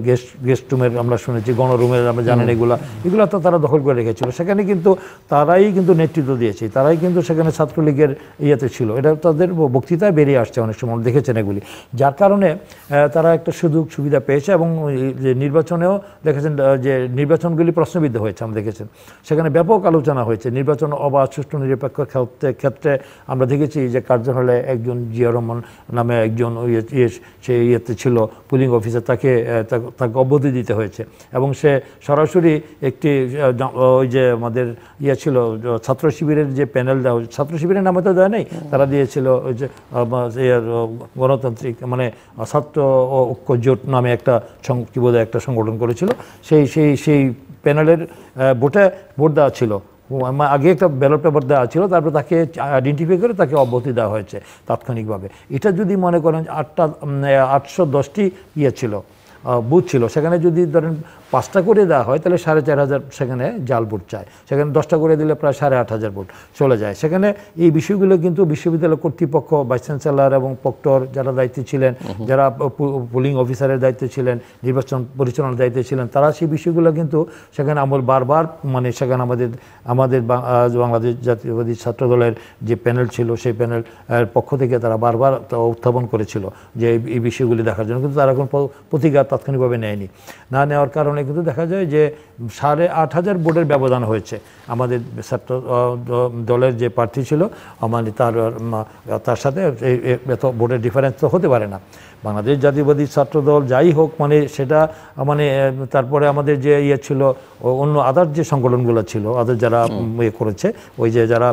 গেস্ট রুমের আমরা শুনেছি, গণরুমের আমরা জানেন, এগুলো তো তারা দখল করে রেখেছিল। সেখানে কিন্তু তারাই কিন্তু নেতৃত্ব দিয়েছে, তারাই কিন্তু সেখানে ছাত্রলীগের ইয়েতে ছিল। এটা তাদের বক্তৃতায় বেরিয়ে আসছে, অনেক সময় দেখেছেন এগুলি, যার কারণে তারা একটা সুযোগ সুবিধা পেয়েছে। এবং যে নির্বাচনেও দেখেছেন যে নির্বাচনগুলি প্রশ্নবিদ্ধ হয়েছে, আমরা দেখেছেন সেখানে ব্যাপক আলোচনা হয়েছে। নির্বাচন অবাধ, সুষ্ঠু, নিরপেক্ষ ক্ষেত্রে আমরা দেখেছি যে কার্জন হলে একজন জিয়া রহমান নামে একজন সে ইয়েতে ছিল পুলিং অফিসার, তাকে অব্যাহতি দিতে হয়েছে, এবং সে সরাসরি একটি ওই যে আমাদের ছিল ছাত্র শিবিরের যে প্যানেল দেওয়া, ছাত্র শিবিরের নামে তো দেয় নেই, তারা দিয়েছিল ওই যে গণতান্ত্রিক মানে ছাত্র ঐক্য জোট নামে একটা কি বোধহয় একটা সংগঠন করেছিল, সেই প্যানেলের ভোট দেওয়া ছিল। আগে একটা ব্যালট পেপার দেওয়া ছিল, তারপর তাকে আইডেন্টিফাই করে তাকে অব্যাহতি দেওয়া হয়েছে তাৎক্ষণিকভাবে। এটা যদি মনে করেন 810টি ছিল বুথ ছিল, সেখানে যদি ধরেন 5টা করে দেওয়া হয় তাহলে 4500 সেখানে জাল ভোট চায়, সেখানে 10টা করে দিলে প্রায় 8500 ভোট চলে যায়। সেখানে এই বিষয়গুলো কিন্তু বিশ্ববিদ্যালয় কর্তৃপক্ষ, ভাইস চ্যান্সেলর এবং প্রক্টর যারা দায়িত্বে ছিলেন, যারা পুলিং অফিসারের দায়িত্বে ছিলেন, নির্বাচন পরিচালনার দায়িত্বে ছিলেন, তারা সেই বিষয়গুলো কিন্তু সেখানে বারবার মানে সেখানে আমাদের বাংলাদেশ জাতীয়বাদী ছাত্র দলের যে প্যানেল ছিল, সেই প্যানেল পক্ষ থেকে তারা বারবার উত্থাপন করেছিল যে এই বিষয়গুলি দেখার জন্য, কিন্তু তারা এখন প্রতিকার তাৎক্ষণিকভাবে নেয়নি। না নেওয়ার কারণে কিন্তু দেখা যায় যে 8500 ভোটের ব্যবধান হয়েছে। আমাদের ছাত্র দলের যে প্রার্থী ছিল মানে তার সাথে এত ভোটের ডিফারেন্স তো হতে পারে না। বাংলাদেশ জাতীয়বাদী ছাত্রদল যাই হোক, মানে সেটা মানে তারপরে আমাদের যে ইয়ে ছিল অন্য আদার যে সংগঠনগুলো ছিল, আদার যারা ইয়ে করেছে, ওই যে যারা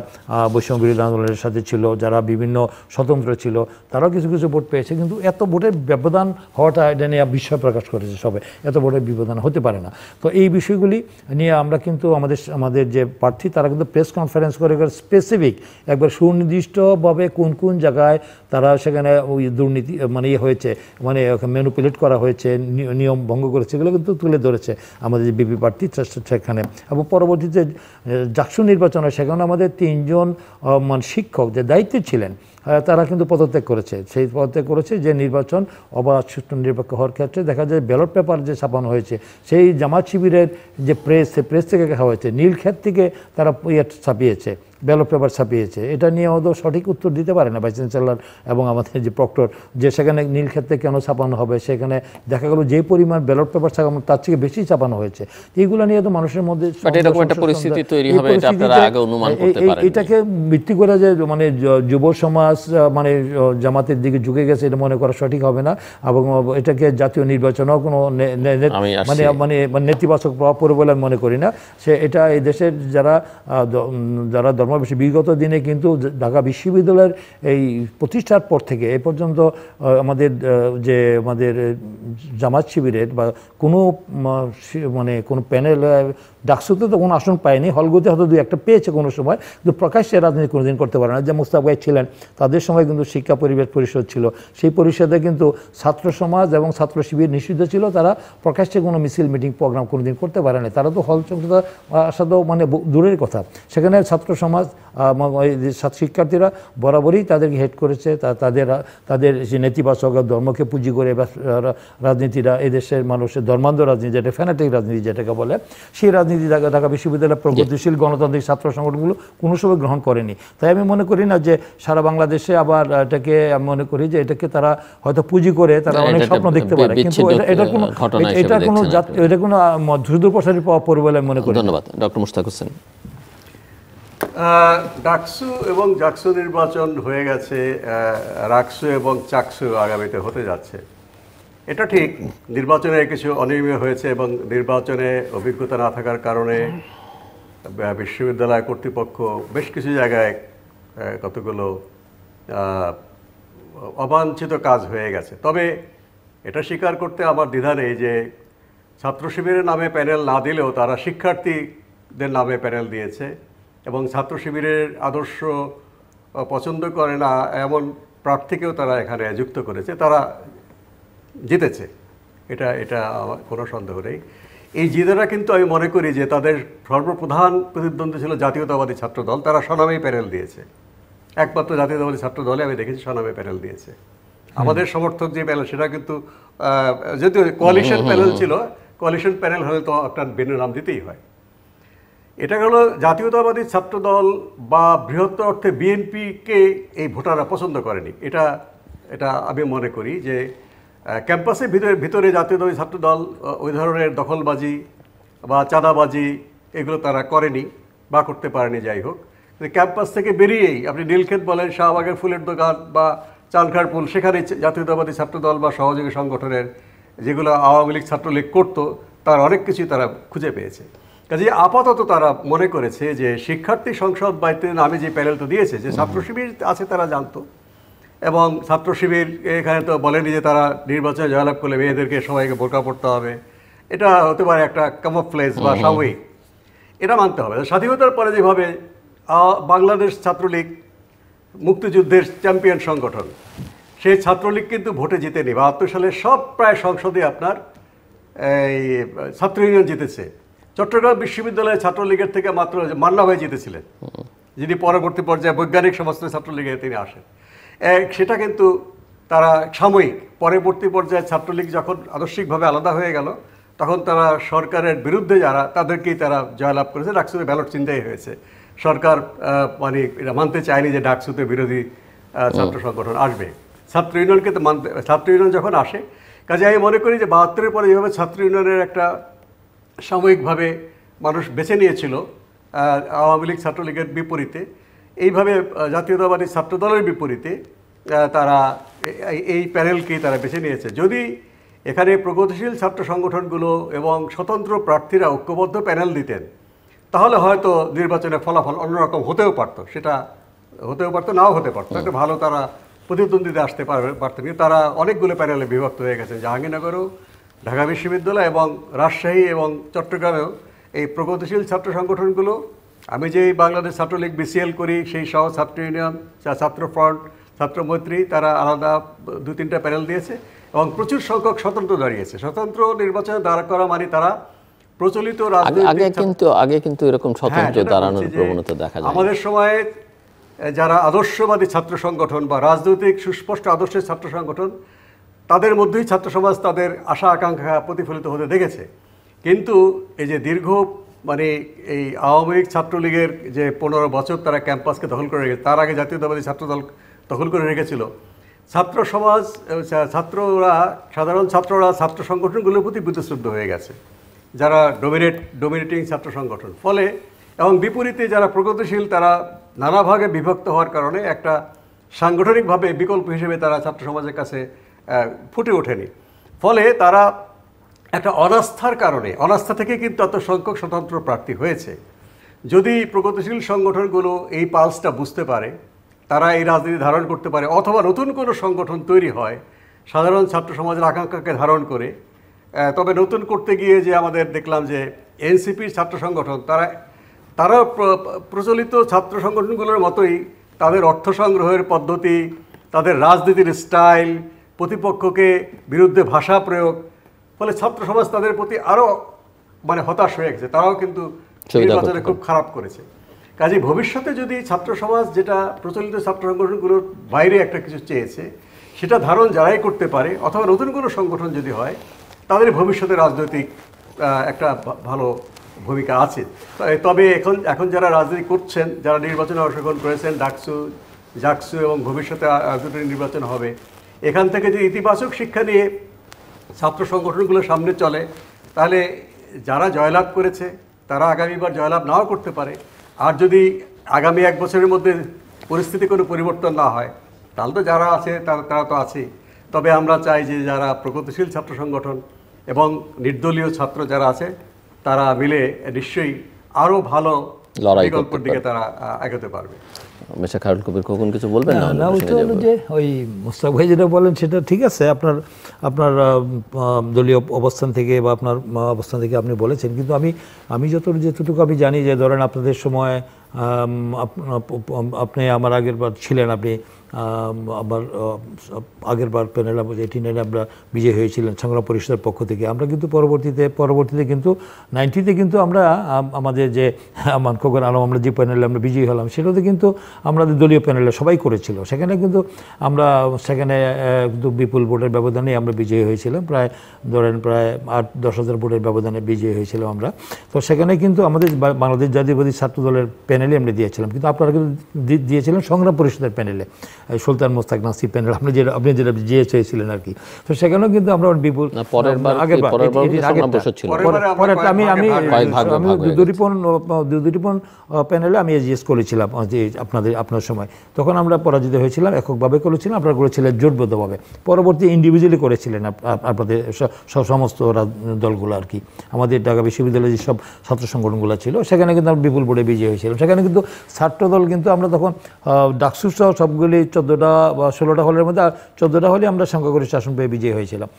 বৈষম্য বিরোধী আন্দোলনের সাথে ছিল, যারা বিভিন্ন স্বতন্ত্র ছিল, তারাও কিছু কিছু ভোট পেয়েছে। কিন্তু এত ভোটের ব্যবধান হওয়াটা এটা নিয়ে বিস্ময় প্রকাশ করেছে সবাই, এত ভোটের ব্যবধান হতে পারে না। তো এই বিষয়গুলি নিয়ে আমরা কিন্তু আমাদের যে প্রার্থী তারা কিন্তু প্রেস কনফারেন্স করে স্পেসিফিক একবার সুনির্দিষ্টভাবে কোন কোন জায়গায় তারা সেখানে ওই দুর্নীতি মানে ইয়ে হয়েছে, মানে ম্যানিপুলেট করা হয়েছে, নিয়ম ভঙ্গ করেছে, এগুলো কিন্তু তুলে ধরেছে আমাদের যে বিপি প্রার্থী সেখানে। এবং পরবর্তীতে জাকসু নির্বাচন হয়, সেখানে আমাদের 3 জন মানে শিক্ষক যে দায়িত্বে ছিলেন তারা কিন্তু পদত্যাগ করেছে। সেই পদত্যাগ করেছে যে নির্বাচন অবাধ সুষ্ঠু নিরপেক্ষ হওয়ার ক্ষেত্রে দেখা যায় ব্যালট পেপার যে ছাপানো হয়েছে, সেই জামাত শিবিরের যে প্রেস, সেই প্রেস থেকে দেখা হয়েছে, নীলক্ষেত থেকে তারা ইয়ে ছাপিয়েছে, ব্যালট পেপার ছাপিয়েছে। এটা নিয়ে ওদের সঠিক উত্তর দিতে পারে না ভাইস চ্যান্সেলর এবং আমাদের যে প্রক্টর, যে সেখানে নীলক্ষেত্রে কেন ছাপানো হবে, সেখানে দেখা গেল যে পরিমাণ ব্যালট পেপার ছাপানো তার থেকে বেশি ছাপানো হয়েছে। এইগুলো নিয়ে তো মানুষের মধ্যে পরিস্থিতি তৈরি হবে, এটা আপনারা আগে অনুমান করতে পারেন। এটাকে ভিত্তি করে যে মানে যুব সমাজ মানে জামাতের দিকে ঝুঁকে গেছে, এটা মনে করা সঠিক হবে না। এবং এটাকে জাতীয় নির্বাচনেও কোনো মানে মানে নেতিবাচক প্রভাব পড়বে বলে আমি মনে করি না। এটা এই দেশের যারা ধর্মবেশী বিগত দিনে কিন্তু ঢাকা বিশ্ববিদ্যালয়ের এই প্রতিষ্ঠার পর থেকে এ পর্যন্ত আমাদের জামাত শিবিরের বা কোনো মানে কোনো প্যানেল ডাকসুতে তো কোনো আসন পায়নি, হলগুতে হয়তো 2-1টা পেয়েছে কোনো সময়, কিন্তু প্রকাশ্যে রাজনীতি কোনোদিন করতে পারে না। যে মুস্তাক ভাই ছিলেন, তাদের সময় কিন্তু শিক্ষা পরিবেশ পরিষদ ছিল, সেই পরিষদে কিন্তু ছাত্র সমাজ এবং ছাত্র শিবির নিষিদ্ধ ছিল, তারা প্রকাশ্যে কোনো মিছিল মিটিং প্রোগ্রাম কোনোদিন করতে পারে না। তারা তো হল চক্রতা আসা তো মানে দূরের কথা, সেখানে ছাত্র সমাজ শিক্ষার্থীরা বরাবরই তাদেরকে হেড করেছে। তাদের যে নেতিবাচক ধর্মকে পুঁজি করে রাজনীতিরা এদেশের মানুষের ধর্মান্ধ রাজনীতি, যেটা ফ্যানাটিক রাজনীতি যেটাকে বলে, সেই রাজনীতি ঢাকা বিশ্ববিদ্যালয়ের প্রগতিশীল গণতান্ত্রিক ছাত্র সংগঠনগুলো কোনো সময় গ্রহণ করেনি। তাই আমি মনে করি না যে সারা বাংলাদেশে আবার এটাকে, আমি মনে করি যে এটাকে তারা হয়তো পুঁজি করে তারা অনেক স্বপ্ন দেখতে পারে, কিন্তু এটা কোনো সুদূরপ্রসারী প্রভাব পড়বে বলে আমি মনে করি। ধন্যবাদ ডক্টর মুশতাক হোসেন। ডাকসু এবং জাকসু নির্বাচন হয়ে গেছে, রাকসু এবং চাকসু আগামীতে হতে যাচ্ছে। এটা ঠিক, নির্বাচনে কিছু অনিয়ম হয়েছে এবং নির্বাচনে অভিজ্ঞতা না থাকার কারণে বিশ্ববিদ্যালয় কর্তৃপক্ষ বেশ কিছু জায়গায় কতগুলো অবাঞ্ছিত কাজ হয়ে গেছে। তবে এটা স্বীকার করতে আমার দ্বিধা নেই যে ছাত্র শিবিরের নামে প্যানেল না দিলেও তারা শিক্ষার্থীদের নামে প্যানেল দিয়েছে এবং ছাত্র শিবিরের আদর্শ পছন্দ করে না এমন প্রার্থীকেও তারা এখানে যুক্ত করেছে, তারা জিতেছে, এটা কোনো সন্দেহ নেই। এই জিতেরা কিন্তু আমি মনে করি যে তাদের সর্বপ্রধান প্রতিদ্বন্দ্বী ছিল জাতীয়তাবাদী ছাত্রদল, তারা স্বনামেই প্যানেল দিয়েছে। একমাত্র জাতীয়তাবাদী ছাত্রদলে আমি দেখেছি স্বনামে প্যানেল দিয়েছে। আমাদের সমর্থক যে প্যানেল সেটা কিন্তু যদিও কোয়ালিশন প্যানেল ছিল, কোয়ালিশন প্যানেল হলে তো একটা ভিন্ন নাম দিতেই হয়। এটা হলো জাতীয়তাবাদী ছাত্রদল বা বৃহত্তর অর্থে বিএনপিকে এই ভোটাররা পছন্দ করেনি। এটা আমি মনে করি যে ক্যাম্পাসের ভিতরে জাতীয়তাবাদী ছাত্রদল ওই ধরনের দখলবাজি বা চাঁদাবাজি এগুলো তারা করেনি বা করতে পারেনি, যাই হোক। ক্যাম্পাস থেকে বেরিয়েই আপনি নীলক্ষেত বলেন, শাহবাগের ফুলের দোকান বা চালখার পুল, সেখানে জাতীয়তাবাদী ছাত্রদল বা সহযোগী সংগঠনের যেগুলো আওয়ামী লীগ ছাত্রলীগ করতো তার অনেক কিছুই তারা খুঁজে পেয়েছে। কাজে আপাতত তারা মনে করেছে যে শিক্ষার্থী সংসদ বাড়িতে নামে যে প্যানেলটা দিয়েছে, যে ছাত্র শিবির আছে তারা জানতো, এবং ছাত্র শিবির এখানে তো বলেনি যে তারা নির্বাচনে জয়লাভ করলে মেয়েদেরকে সবাইকে বোরকা পড়তে হবে, এটা হতে পারে একটা ক্যামোফ্লেজ বা সাময়িক, এটা মানতে হবে। স্বাধীনতার পরে যেভাবে বাংলাদেশ ছাত্রলীগ মুক্তিযুদ্ধের চ্যাম্পিয়ন সংগঠন, সেই ছাত্রলীগ কিন্তু ভোটে জিতেনি। 72 সালে সব প্রায় সংসদে আপনার এই ছাত্র ইউনিয়ন জিতেছে। চট্টগ্রাম বিশ্ববিদ্যালয়ের ছাত্রলীগের থেকে মাত্র মান্না ভাই জিতেছিলেন, যিনি পরবর্তী পর্যায়ে বৈজ্ঞানিক সমাজতন্ত্র ছাত্রলীগে তিনি আসেন। সেটা কিন্তু তারা সাময়িক, পরবর্তী পর্যায়ে ছাত্রলীগ যখন আদর্শিকভাবে আলাদা হয়ে গেল তখন তারা সরকারের বিরুদ্ধে যারা তাদেরকেই তারা জয়লাভ করেছে। ডাকসুতে ব্যালট চিন্তাই হয়েছে, সরকার মানে এটা মানতে চায়নি যে ডাকসুতে বিরোধী ছাত্র সংগঠন আসবে। ছাত্র ইউনিয়নকে তো মানতে, ছাত্র ইউনিয়ন যখন আসে, কাজে আমি মনে করি যে 72-এর পরে যেভাবে ছাত্র ইউনিয়নের একটা সাময়িকভাবে মানুষ বেছে নিয়েছিল আওয়ামী লীগ ছাত্রলীগের বিপরীতে, এইভাবে জাতীয়তাবাদী ছাত্রদলের বিপরীতে তারা এই প্যানেলকেই তারা বেছে নিয়েছে। যদি এখানে প্রগতিশীল ছাত্র সংগঠনগুলো এবং স্বতন্ত্র প্রার্থীরা ঐক্যবদ্ধ প্যানেল দিতেন, তাহলে হয়তো নির্বাচনের ফলাফল অন্যরকম হতেও পারতো, সেটা হতেও পারতো, নাও হতে পারতো, একটা ভালো তারা প্রতিদ্বন্দ্বিতা আসতে পারতেন। কিন্তু তারা অনেকগুলো প্যানেলে বিভক্ত হয়ে গেছে। জাহাঙ্গীরনগরেও, ঢাকা বিশ্ববিদ্যালয় এবং রাজশাহী এবং চট্টগ্রামেও এই প্রগতিশীল ছাত্র সংগঠনগুলো, আমি যে বাংলাদেশ ছাত্রলীগ বিসিএল করি সেই সহ ছাত্র ইউনিয়ন, ছাত্র ফ্রন্ট, ছাত্র মৈত্রী, তারা আলাদা 2-3টা প্যানেল দিয়েছে এবং প্রচুর সংখ্যক স্বতন্ত্র দাঁড়িয়েছে। স্বতন্ত্র নির্বাচনে দাঁড় করা মানে তারা প্রচলিত আগে কিন্তু এরকম স্বতন্ত্র দাঁড়ানোর প্রবণতা দেখা যায়। আমাদের সময়ে যারা আদর্শবাদী ছাত্র সংগঠন বা রাজনৈতিক সুস্পষ্ট আদর্শের ছাত্র সংগঠন, তাদের মধ্যেই ছাত্র সমাজ তাদের আশা আকাঙ্ক্ষা প্রতিফলিত হতে দেখেছে। কিন্তু এই যে দীর্ঘ এই আওয়ামী লীগ ছাত্রলীগের যে 15 বছর তারা ক্যাম্পাসকে দখল করে রেখেছে, তার আগে জাতীয়তাবাদী ছাত্রদল দখল করে রেখেছিল, ছাত্র সমাজ, সাধারণ ছাত্ররা ছাত্র সংগঠনগুলোর প্রতি বিতশ্রদ্ধ হয়ে গেছে, যারা ডোমিনেটিং ছাত্র সংগঠন। ফলে এবং বিপরীতে যারা প্রগতিশীল, তারা নানা ভাগে বিভক্ত হওয়ার কারণে একটা সাংগঠনিকভাবে বিকল্প হিসেবে তারা ছাত্র সমাজের কাছে ফুটে ওঠেনি। ফলে তারা একটা অনাস্থার কারণে, অনাস্থা থেকে কিন্তু এত সংখ্যক স্বতন্ত্র প্রার্থী হয়েছে। যদি প্রগতিশীল সংগঠনগুলো এই পালসটা বুঝতে পারে, তারা এই রাজনীতি ধারণ করতে পারে, অথবা নতুন কোনো সংগঠন তৈরি হয় সাধারণ ছাত্র সমাজের আকাঙ্ক্ষাকে ধারণ করে, তবে নতুন করতে গিয়ে যে আমাদের দেখলাম যে এনসিপির ছাত্র সংগঠন, তারা প্রচলিত ছাত্র সংগঠনগুলোর মতোই তাদের অর্থ সংগ্রহের পদ্ধতি, তাদের রাজনীতির স্টাইল, প্রতিপক্ষকে বিরুদ্ধে ভাষা প্রয়োগ, ফলে ছাত্র সমাজ তাদের প্রতি আরও হতাশ হয়ে গেছে। তারাও কিন্তু নির্বাচনে খুব খারাপ করেছে। কাজে ভবিষ্যতে যদি ছাত্র সমাজ, যেটা প্রচলিত ছাত্র সংগঠনগুলোর বাইরে একটা কিছু চেয়েছে, সেটা ধারণ যারাই করতে পারে, অথবা নতুন কোনো সংগঠন যদি হয়, তাদের ভবিষ্যতে রাজনৈতিক একটা ভালো ভূমিকা আছে। তবে এখন যারা রাজনীতি করছেন, যারা নির্বাচনে অংশগ্রহণ করেছেন, জাকসু এবং ভবিষ্যতে দুটো নির্বাচন হবে, এখান থেকে যদি ইতিবাচক শিক্ষা নিয়ে ছাত্র সংগঠনগুলো সামনে চলে, তাহলে যারা জয়লাভ করেছে তারা আগামীবার জয়লাভ নাও করতে পারে। আর যদি আগামী 1 বছরের মধ্যে পরিস্থিতি কোনো পরিবর্তন না হয়, তাহলে তো যারা আছে তারা তো আছেই। তবে আমরা চাই যে যারা প্রগতিশীল ছাত্র সংগঠন এবং নির্দলীয় ছাত্র যারা আছে, তারা মিলে নিশ্চয়ই আরও ভালো বিকল্পের দিকে তারা এগোতে পারবে। মিস্টার খায়রুল কবির খোকন কিছু বলবেন? না, ওইটা হলো যে ওই মোস্তাক ভাই যেটা বলেন সেটা ঠিক আছে, আপনার দলীয় অবস্থান থেকে বা আপনার অবস্থান থেকে আপনি বলেছেন। কিন্তু আমি যতটুকু আমি জানি যে ধরেন আপনাদের সময় আপনি আমার আগের বার ছিলেন, আপনি আবার আগের বার প্যানেল 18 আমরা বিজয়ী হয়েছিলেন সংগ্রাম পরিষদের পক্ষ থেকে। আমরা কিন্তু পরবর্তীতে কিন্তু 90-তে কিন্তু আমরা আমাদের যে আমান খোকন আলম, আমরা যে প্যানেলে আমরা বিজয়ী হলাম, সেটাতে কিন্তু আমাদের দলীয় প্যানেলে সবাই করেছিল। সেখানে কিন্তু আমরা বিপুল ভোটের ব্যবধানে আমরা বিজয়ী হয়েছিলাম, প্রায় 8-10 হাজার ভোটের ব্যবধানে বিজয়ী হয়েছিলাম আমরা। তো সেখানে কিন্তু আমাদের বাংলাদেশ জাতীয়বাদী ছাত্র দলের প্যানেলে আমরা দিয়েছিলাম, কিন্তু আপনারা কিন্তু দিয়েছিলেন সংগ্রাম পরিষদের প্যানেলে, সুলতান মোস্তাক নাসির প্যানেল, আপনি যেটা জিএস হয়েছিলেন আর কি। তো সেখানেও কিন্তু আমরা বিপুল দুরিপন প্যানেলে আমি এজিএস করেছিলাম আপনার সময়। তখন আমরা পরাজিত হয়েছিলাম, এককভাবে করেছিলাম, আপনারা করেছিলেন জোটবদ্ধভাবে। পরবর্তী ইন্ডিভিজুয়ালি করেছিলেন আপনাদের সমস্ত দলগুলো আর কি। আমাদের ঢাকা বিশ্ববিদ্যালয়ে যেসব ছাত্র সংগঠনগুলো ছিল, সেখানে কিন্তু আমরা বিপুল ভোটে বিজয়ী হয়েছিলাম। সেখানে কিন্তু ছাত্রদল কিন্তু আমরা তখন ডাকসু সহ সবগুলি 14টা বা 16টা হলের মধ্যে 14টা হলে আমরা সংখ্যাগরিষ্ঠ আসন পেয়ে বিজয়ী হয়েছিলাম।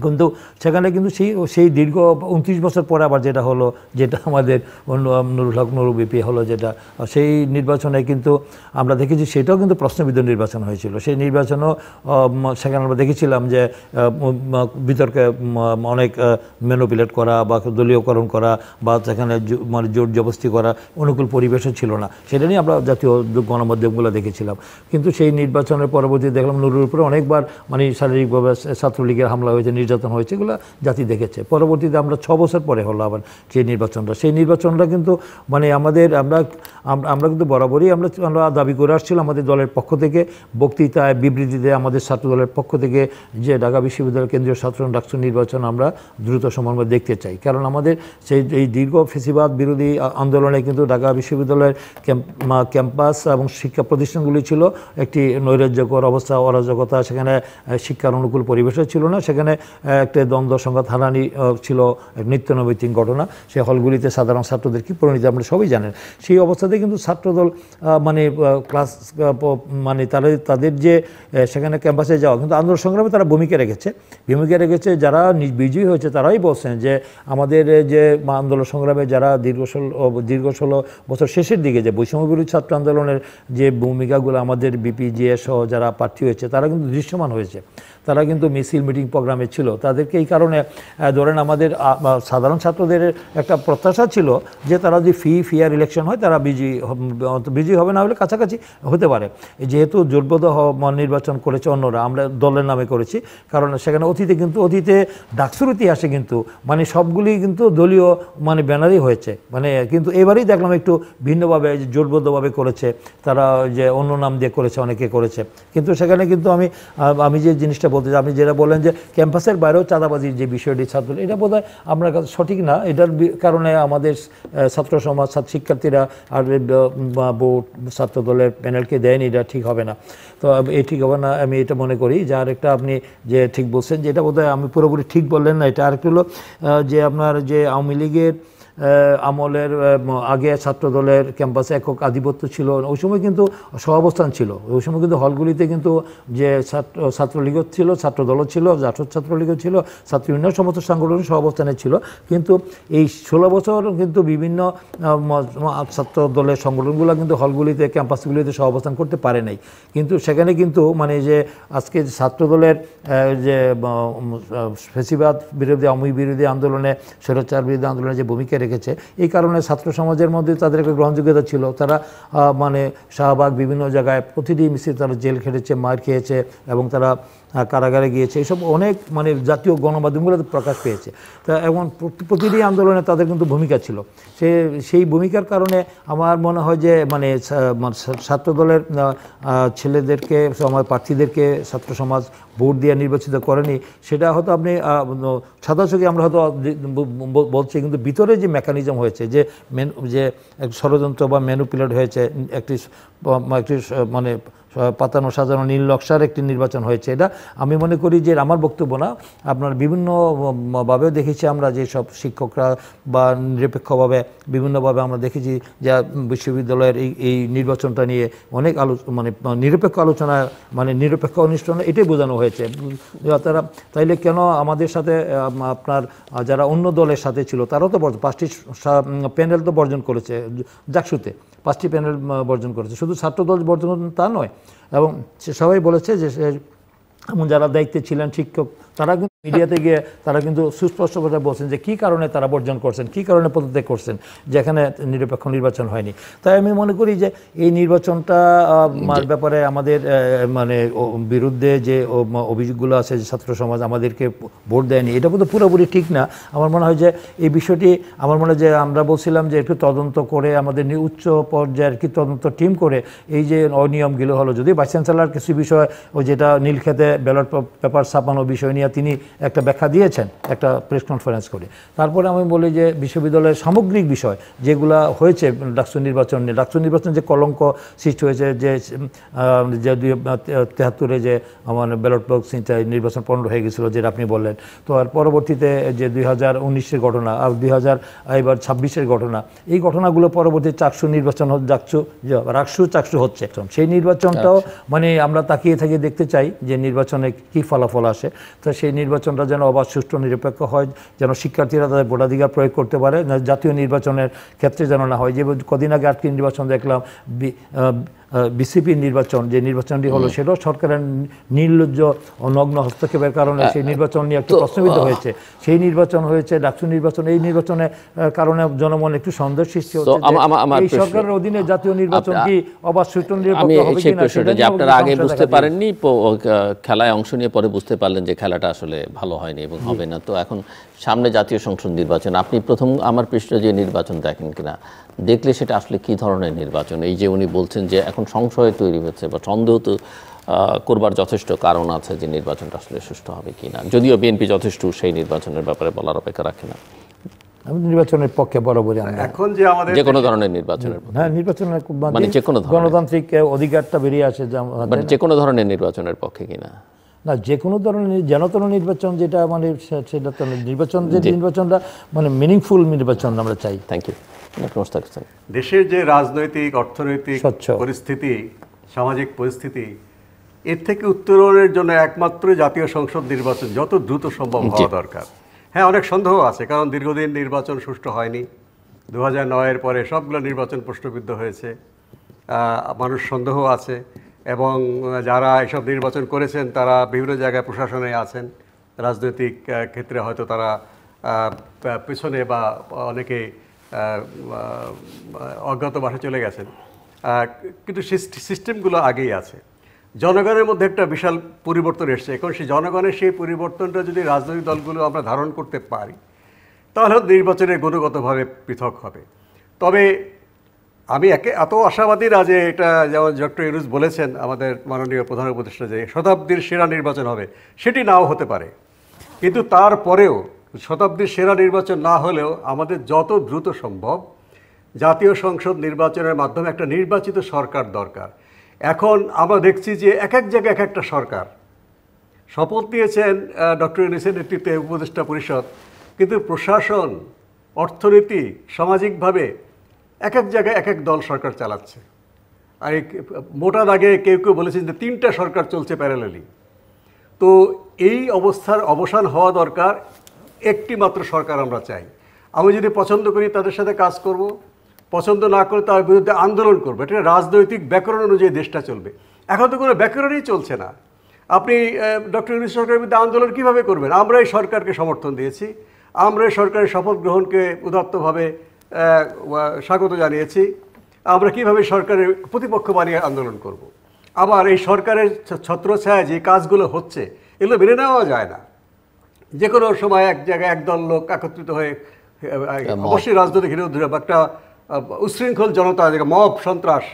কিন্তু সেখানে কিন্তু সেই দীর্ঘ 29 বছর পরে আবার যেটা হলো, যেটা আমাদের নুরুল হক নুরু বিপি হলো, যেটা সেই নির্বাচনে কিন্তু আমরা দেখেছি সেটাও কিন্তু প্রশ্নবিদ্ধ নির্বাচন হয়েছিল। সেই নির্বাচনও সেখানে আমরা দেখেছিলাম যে বিতর্কে অনেক ম্যানিপুলেট করা বা দলীয়করণ করা বা সেখানে জোর জবরদস্তি করা অনুকূল পরিবেশও ছিল না। সেটা নিয়ে আমরা জাতীয় গণমাধ্যমগুলো দেখেছিলাম। কিন্তু সেই নির্বাচনের পরবর্তী দেখলাম নুরুর উপরে অনেকবার শারীরিকভাবে ছাত্রলীগের হামলা হয়েছে, নির্যাতন হয়েছে এগুলো জাতি দেখেছে। পরবর্তীতে আমরা 6 বছর পরে হলো আবার যে নির্বাচনটা, সেই নির্বাচনটা কিন্তু মানে আমাদের আমরা কিন্তু বরাবরই আমরা দাবি করে আসছিলাম আমাদের দলের পক্ষ থেকে, বক্তৃতায় বিবৃতিতে আমাদের ছাত্র দলের পক্ষ থেকে, যে ঢাকা বিশ্ববিদ্যালয়ের কেন্দ্রীয় ছাত্র ডাকসু নির্বাচন আমরা দ্রুত সমন্বয় দেখতে চাই। কারণ আমাদের সেই এই দীর্ঘ ফেসিবাদ বিরোধী আন্দোলনে কিন্তু ঢাকা বিশ্ববিদ্যালয়ের ক্যাম্পাস এবং শিক্ষা প্রতিষ্ঠানগুলি ছিল একটি নৈরাজ্যকর অবস্থা, অরাজকতা, সেখানে শিক্ষার অনুকূল পরিবেশও ছিল না, সেখানে একটা দ্বন্দ্ব সংঘাত হানানি ছিল নিত্যনৈমিত্তিক ঘটনা। সেই হলগুলিতে সাধারণ ছাত্রদের কী পরিণতি আমরা সবাই জানেন। সেই অবস্থাতে কিন্তু ছাত্রদল মানে ক্লাস মানে তাদের যে সেখানে ক্যাম্পাসে যাওয়া কিন্তু আন্দোলন সংগ্রামে তারা ভূমিকা রেখেছে। যারা বিজয়ী হয়েছে তারাই বলছেন যে আমাদের যে আন্দোলন সংগ্রামে যারা দীর্ঘ 16 বছর শেষের দিকে যে বৈষম্য বিরোধী ছাত্র আন্দোলনের যে ভূমিকাগুলো আমাদের বিপিজিএ সহ যারা প্রার্থী হয়েছে তারা কিন্তু দৃশ্যমান হয়েছে, তারা কিন্তু মিছিল মিটিং প্রোগ্রামে ছিল। তাদেরকে এই কারণে ধরেন আমাদের সাধারণ ছাত্রদের একটা প্রত্যাশা ছিল যে তারা যদি ফেয়ার ইলেকশন হয় তারা বিজয়ী হবে, না হলে কাছাকাছি হতে পারে। যেহেতু জোটবদ্ধ নির্বাচন করেছে অন্যরা, আমরা দলের নামে করেছি, কারণ সেখানে অতীতে ডাকসুর ইতিহাসে কিন্তু মানে সবগুলি কিন্তু দলীয় মানে ব্যানারই হয়েছে, মানে কিন্তু এবারেই দেখলাম একটু ভিন্নভাবে জোটবদ্ধভাবে করেছে, তারা যে অন্য নাম দিয়ে করেছে, অনেকে করেছে। কিন্তু সেখানে কিন্তু আমি যে জিনিসটা বলতে চাই, আপনি যেটা বলেন যে ক্যাম্পাসের বাইরেও চাঁদাবাজির যে বিষয়টি ছাত্র, এটা বোধহয় আপনার কাছে সঠিক না। এটার কারণে আমাদের ছাত্র সমাজ শিক্ষার্থীরা আর বোর্ড ছাত্র দলের প্যানেলকে দেয়নি, এটা ঠিক হবে না। তো এই ঠিক হবে না আমি এটা মনে করি। যে আরেকটা আপনি যে ঠিক বলছেন যে এটা বোধহয় আমি পুরোপুরি ঠিক বললেন না, এটা আরেকটা হলো যে আপনার যে আওয়ামী লীগের আমলের আগে ছাত্র দলের ক্যাম্পাসে একক আধিপত্য ছিল, ওই সময় কিন্তু সহাবস্থান ছিল, ওই সময় কিন্তু হলগুলিতে কিন্তু যে ছাত্রলীগও ছিল, ছাত্রদলও ছিল, জাসদ ছাত্রলীগও ছিল, ছাত্র ইউনিয়ন সমস্ত সাংগঠনিক সহাবস্থানে ছিল। কিন্তু এই 16 বছর কিন্তু বিভিন্ন ছাত্র দলের সংগঠনগুলো কিন্তু হলগুলিতে ক্যাম্পাসগুলিতে সহাবস্থান করতে পারে নাই। কিন্তু সেখানে কিন্তু মানে যে আজকে ছাত্র দলের যে ফেসিবাদ বিরোধী আওয়ামী বিরোধী আন্দোলনে, স্বৈরাচার বিরোধী আন্দোলনে যে ভূমিকা রেখেছে, এই কারণে ছাত্র সমাজের মধ্যে তাদের একটা গ্রহণযোগ্যতা ছিল। তারা মানে শাহবাগ বিভিন্ন জায়গায় প্রতিটি মিছিল তারা জেল খেটেছে, মার খেয়েছে এবং তারা কারাগারে গিয়েছে, এইসব অনেক মানে জাতীয় গণমাধ্যমগুলোতে প্রকাশ পেয়েছে। তা এবং প্রতিটি আন্দোলনে তাদের কিন্তু ভূমিকা ছিল। সেই ভূমিকার কারণে আমার মনে হয় যে মানে ছাত্র দলের ছেলেদেরকে, আমার প্রার্থীদেরকে ছাত্র সমাজ ভোট দিয়ে নির্বাচিত করেনি, সেটা হয়তো আপনি সাদাচোখে আমরা হয়তো বলছি, কিন্তু ভিতরে যে মেকানিজম হয়েছে, যে ষড়যন্ত্র বা ম্যানিপুলেট হয়েছে, একটি মানে পাতানো সাজানো নীল নকশার একটি নির্বাচন হয়েছে, এটা আমি মনে করি যে আমার বক্তব্য না। আপনার বিভিন্নভাবেও দেখেছি আমরা যে সব শিক্ষকরা বা নিরপেক্ষভাবে বিভিন্নভাবে আমরা দেখেছি যে বিশ্ববিদ্যালয়ের এই নির্বাচনটা নিয়ে অনেক মানে নিরপেক্ষ আলোচনা, মানে নিরপেক্ষ অনুষ্ঠান এটাই বোঝানো হয়েছে। তারা তাইলে কেন আমাদের সাথে আপনার যারা অন্য দলের সাথে ছিল তারাও তো 5টি প্যানেল তো বর্জন করেছে, জাকসুতে 5টি প্যানেল বর্জন করেছে, শুধু ছাত্রদল বর্জন তা নয়। এবং সবাই বলেছে যে এমন যারা দায়িত্বে ছিলেন শিক্ষক, তারা কিন্তু মিডিয়াতে গিয়ে তারা কিন্তু সুস্পষ্ট করে বলছেন যে কী কারণে তারা বর্জন করছেন, কী কারণে পদত্যাগ করছেন, যেখানে নিরপেক্ষ নির্বাচন হয়নি। তাই আমি মনে করি যে এই নির্বাচনটা ব্যাপারে আমাদের মানে বিরুদ্ধে যে অভিযোগগুলো আছে যে ছাত্র সমাজ আমাদেরকে ভোট দেয়নি, এটা কিন্তু পুরোপুরি ঠিক না। আমার মনে হয় যে এই বিষয়টি আমার মনে হয় যে আমরা বলছিলাম যে একটু তদন্ত করে আমাদের উচ্চ পর্যায়ের কি তদন্ত টিম করে এই যে অনিয়মগুলো হলো, যদি ভাইস চ্যান্সেলর কিছু বিষয় ওই যেটা নীলক্ষেতে ব্যালট পেপার ছাপানো বিষয় নিয়ে তিনি একটা ব্যাখ্যা দিয়েছেন একটা প্রেস কনফারেন্স করে। তারপরে আমি বলি যে বিশ্ববিদ্যালয়ের সামগ্রিক বিষয় যেগুলো হয়েছে ডাকসু নির্বাচন যে কলঙ্ক সৃষ্টি হয়েছে, যে 2073 যে আমার ব্যালট বক্স নির্বাচন পণ্ড হয়ে গেছিলো যেটা আপনি বললেন। তো আর পরবর্তীতে যে 2019-এর ঘটনা আর 2026-এর ঘটনা, এই ঘটনাগুলো পরবর্তী চাকসু নির্বাচন চাকসু হচ্ছে, সেই নির্বাচনটাও মানে আমরা তাকিয়ে থাকি দেখতে চাই যে নির্বাচনে কী ফলাফল আসে। তো সেই নির্বাচনটা যেন অবাধ, সুষ্ঠু, নিরপেক্ষ হয়, যেন শিক্ষার্থীরা তাদের ভোটাধিকার প্রয়োগ করতে পারে, জাতীয় নির্বাচনের ক্ষেত্রে যেন না হয়। যে কদিন আগে আটটি নির্বাচন দেখলাম বিসিপির নির্বাচন যে নির্বাচনটি হলো সেটাও সরকারের নির্লজ্জ ও নগ্ন হস্তক্ষেপের কারণে সেই নির্বাচন নিয়ে একটু প্রশ্নবিদ্ধ হয়েছে। সেই নির্বাচন হয়েছে ডাকসু নির্বাচন, এই নির্বাচনের কারণে জনমনে একটু সন্দেহ সৃষ্টি হচ্ছে এই সরকারের অধীনে জাতীয় নির্বাচন কি অবাধ সুষ্ঠু নিরপেক্ষ হবে কিনা, সেটা যে আপনারা আগে বুঝতে পারেননি, খেলায় অংশ নিয়ে পরে বুঝতে পারলেন যে খেলাটা আসলে ভালো হয়নি এবং হবে না। তো এখন সামনে জাতীয় সংসদ নির্বাচন, আপনি প্রথম আমার পৃষ্ঠ যে নির্বাচন দেখেন কিনা, দেখলে সেটা আসলে কি ধরনের নির্বাচন? এই যে উনি বলছেন যে এখন সংশয় তৈরি হচ্ছে বা সন্দেহ তো করবার যথেষ্ট কারণ আছে যে নির্বাচনটা আসলে সুষ্ঠু হবে কিনা, যদিও বিএনপি যথেষ্ট সেই নির্বাচনের ব্যাপারে বলার অপেক্ষা রাখে না। আমি নির্বাচনের পক্ষে বরাবরই এখন যে আমাদের যে কোনো ধরনের নির্বাচনের, হ্যাঁ নির্বাচনের মানে যে কোনো গণতান্ত্রিক অধিকারটা বেরিয়ে আসে, মানে যে কোনো ধরনের নির্বাচনের পক্ষে কিনা না, যে কোনো ধরনের যেন নির্বাচন যেটা মানে সেটা তো নির্বাচন, যে নির্বাচনটা মানে মিনিংফুল নির্বাচন আমরা চাই। Thank you. দেশের যে রাজনৈতিক অর্থনৈতিক পরিস্থিতি, সামাজিক পরিস্থিতি, এর থেকে উত্তরণের জন্য একমাত্র জাতীয় সংসদ নির্বাচন যত দ্রুত সম্ভব হওয়া দরকার। হ্যাঁ, অনেক সন্দেহ আছে, কারণ দীর্ঘদিন নির্বাচন সুষ্ঠু হয়নি। 2009-এর পরে সবগুলো নির্বাচন প্রশ্নবিদ্ধ হয়েছে, মানুষ সন্দেহ আছে, এবং যারা এসব নির্বাচন করেছেন তারা বিভিন্ন জায়গায় প্রশাসনে আছেন, রাজনৈতিক ক্ষেত্রে হয়তো তারা পেছনে বা অনেকে অজ্ঞাতবাসে চলে গেছেন, কিন্তু সিস্টেমগুলো আগেই আছে। জনগণের মধ্যে একটা বিশাল পরিবর্তন এসছে। এখন সেই জনগণের সেই পরিবর্তনটা যদি রাজনৈতিক দলগুলো আমরা ধারণ করতে পারি, তাহলে নির্বাচনের গুণগতভাবে পৃথক হবে। তবে আমি এত আশাবাদী না যে এটা, যেমন ডক্টর ইউনূস বলেছেন আমাদের মাননীয় প্রধান উপদেষ্টা, যে শতাব্দীর সেরা নির্বাচন হবে, সেটি নাও হতে পারে। কিন্তু তারপরেও শতাব্দীর সেরা নির্বাচন না হলেও আমাদের যত দ্রুত সম্ভব জাতীয় সংসদ নির্বাচনের মাধ্যমে একটা নির্বাচিত সরকার দরকার। এখন আমরা দেখছি যে এক এক জায়গায় এক একটা সরকার শপথ নিয়েছেন ডক্টর ইউনূসের নেতৃত্বে উপদেষ্টা পরিষদ, কিন্তু প্রশাসন, অর্থনীতি, সামাজিকভাবে এক এক জায়গায় এক এক দল সরকার চালাচ্ছে। আর মোটা দাগে কেউ কেউ বলেছেন যে 3টা সরকার চলছে প্যারালালি। তো এই অবস্থার অবসান হওয়া দরকার। একটি মাত্র সরকার আমরা চাই। আমি যদি পছন্দ করি তাদের সাথে কাজ করব, পছন্দ না করে তার বিরুদ্ধে আন্দোলন করবো। এটা রাজনৈতিক ব্যাকরণ অনুযায়ী দেশটা চলবে। এখন তো কোনো ব্যাকরণই চলছে না। আপনি ডক্টর ইউনূস সরকারের বিরুদ্ধে আন্দোলন কীভাবে করবেন? আমরা এই সরকারকে সমর্থন দিয়েছি, আমরা এই সরকারের শপথ গ্রহণকে উদাত্তভাবে স্বাগত জানিয়েছি। আমরা কীভাবে সরকারের প্রতিপক্ষ বানিয়ে আন্দোলন করব? আবার এই সরকারের ছত্রছায়ায় যে কাজগুলো হচ্ছে, এগুলো মেনে নেওয়া যায় না। যে কোনো সময় এক জায়গায় একদল লোক একত্রিত হয়ে, অবশ্যই রাজনৈতিক বিরোধীরা, একটা উচ্ছৃঙ্খল জনতা, মব সন্ত্রাস,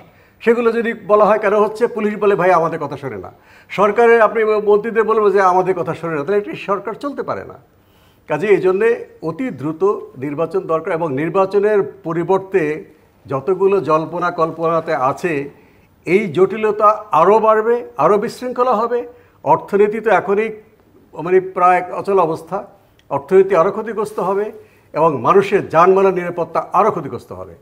সেগুলো যদি বলা হয় কেন হচ্ছে, পুলিশ বলে ভাই আমাদের কথা শোনে না। সরকারের আপনি মন্ত্রীদের বলবো যে আমাদের কথা শোনে না, তাহলে একটি সরকার চলতে পারে না। কাজে এই জন্যে অতি দ্রুত নির্বাচন দরকার, এবং নির্বাচনের পরিবর্তে যতগুলো জল্পনা কল্পনাতে আছে, এই জটিলতা আরও বাড়বে, আরও বিশৃঙ্খলা হবে। অর্থনীতি তো এখনই মানে প্রায় অচল অবস্থা, অর্থনীতি আরও ক্ষতিগ্রস্ত হবে, এবং মানুষের জানমালের নিরাপত্তা আরও ক্ষতিগ্রস্ত হবে।